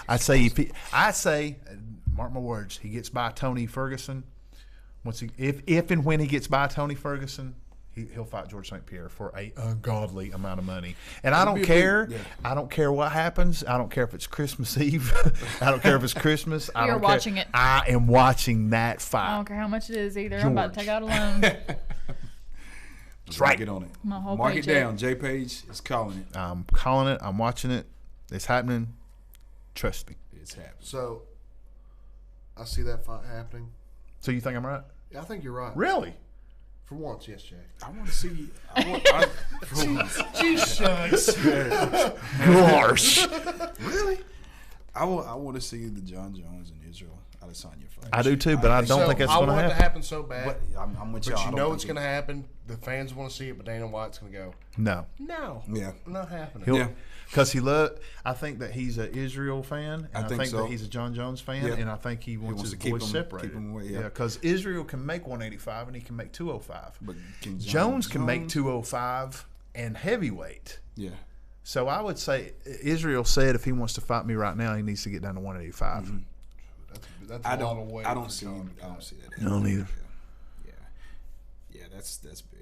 I'd say, mark my words, he gets by Tony Ferguson. If and when he gets by Tony Ferguson, he'll fight George St. Pierre for a ungodly amount of money. And I don't care. I don't care what happens. I don't care if it's Christmas Eve. I don't care if it's Christmas. You're watching it. I am watching that fight. I don't care how much it is either. I'm about to take out a loan. That's right. Get on it. My whole Mark paycheck. it down. J Page is calling it. I'm calling it. I'm watching it. It's happening. Trust me. It's happening. So, I see that fight happening. So you think I'm right? Yeah, I think you're right. Really? For once, yes, Jay. I want to see. Jesus. Gosh. Really? I want to see the John Jones and Israel Adesanya fight. I do too, but I don't think that's going to I want it happen. to happen so bad. But I'm with y'all. But I you don't know think it's going to happen. The fans want to see it, but Dana White's going to go, No. no. Yeah. Not happening. He'll, Because I think that he's an Israel fan, and I think so. that he's a John Jones fan, Yep. and I think he wants his to keep boys them- separated. keep them away, yeah. Yeah, because Israel can make 185 and he can make 205. But can Jones can make 205 and heavyweight. Yeah. So I would say Israel said if he wants to fight me right now, he needs to get down to 185. Mm-hmm. That's I a lot of don't. weight. I don't for see. Conor. I don't see that. No, neither. Yeah. That's big.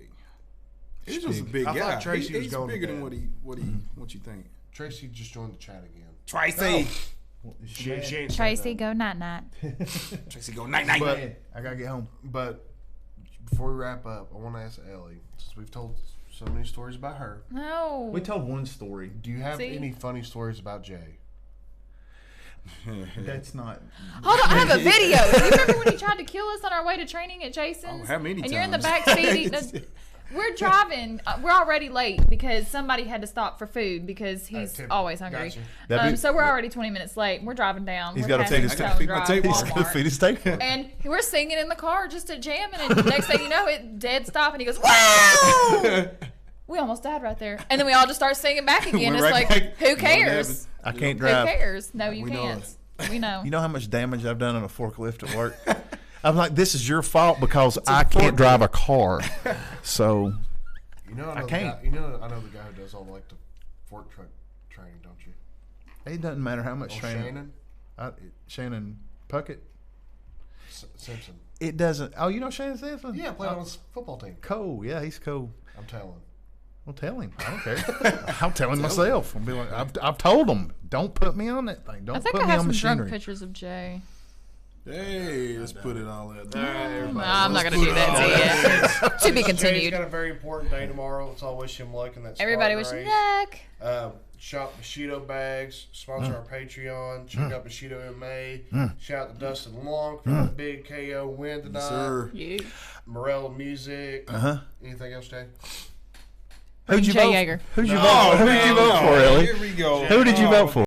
Israel's a big I guy. thought Tracy was he's going to bigger than bed. what you think. Tracy just joined the chat again. Tracy. She ain't said Tracy, that. go night night. Tracy go night night. But I gotta get home. But before we wrap up, I want to ask Ellie, since we've told so many stories about her, No. We told one story. do you have See? any funny stories about Jay? That's not. Hold on, I have a video. Do you remember when he tried to kill us on our way to training at Jason's? Oh, how many And you're in the times? back seat. We're driving. We're already late because somebody had to stop for food because he's Tippy. always hungry. Gotcha. So we're already 20 minutes late. We're driving down. He's We're got to feed passing his Stone feed my Drive, table. He's gonna Walmart. feed his table. And we're singing in the car just at jamming, and the next thing you know, it dead stop, and he goes, "Wow!" We almost died right there, and then we all just start singing back again. Went It's right like, back. who cares? I can't Who drive. cares? No, you We know can't. We know. You know how much damage I've done on a forklift at work? I'm like, this is your fault because I can't drive a car. So You know, I the can't. Guy, you know, I know the guy who does all like the fork truck training, don't you? it doesn't matter how much Oh, training. Shannon Puckett. Simpson. It doesn't. Oh, you know Shannon Simpson? Yeah, played on his football team. Cool. Yeah, he's cool. I'm telling. Well, tell him. I don't care. I'll tell him myself. I'll be like, I've told him, don't put me on that thing. Don't I think put I me have on some drunk machinery. pictures of Jay. Hey, let's put it all out there. I'm not gonna do that to you. To be Jay's continued. got a very important day tomorrow. Let's all wish him luck in that. Everybody Spartan wish race. luck. Shop Bushido bags. Sponsor our Patreon. Check out Bushido MMA. Shout out to Dustin Long for the big KO win tonight. Sir. You. Morel Music. Anything else, Jay? Who'd you Jay vote? Yeager. Who'd you vote? Who did you vote for, Ellie? Here we go. Who did you vote for?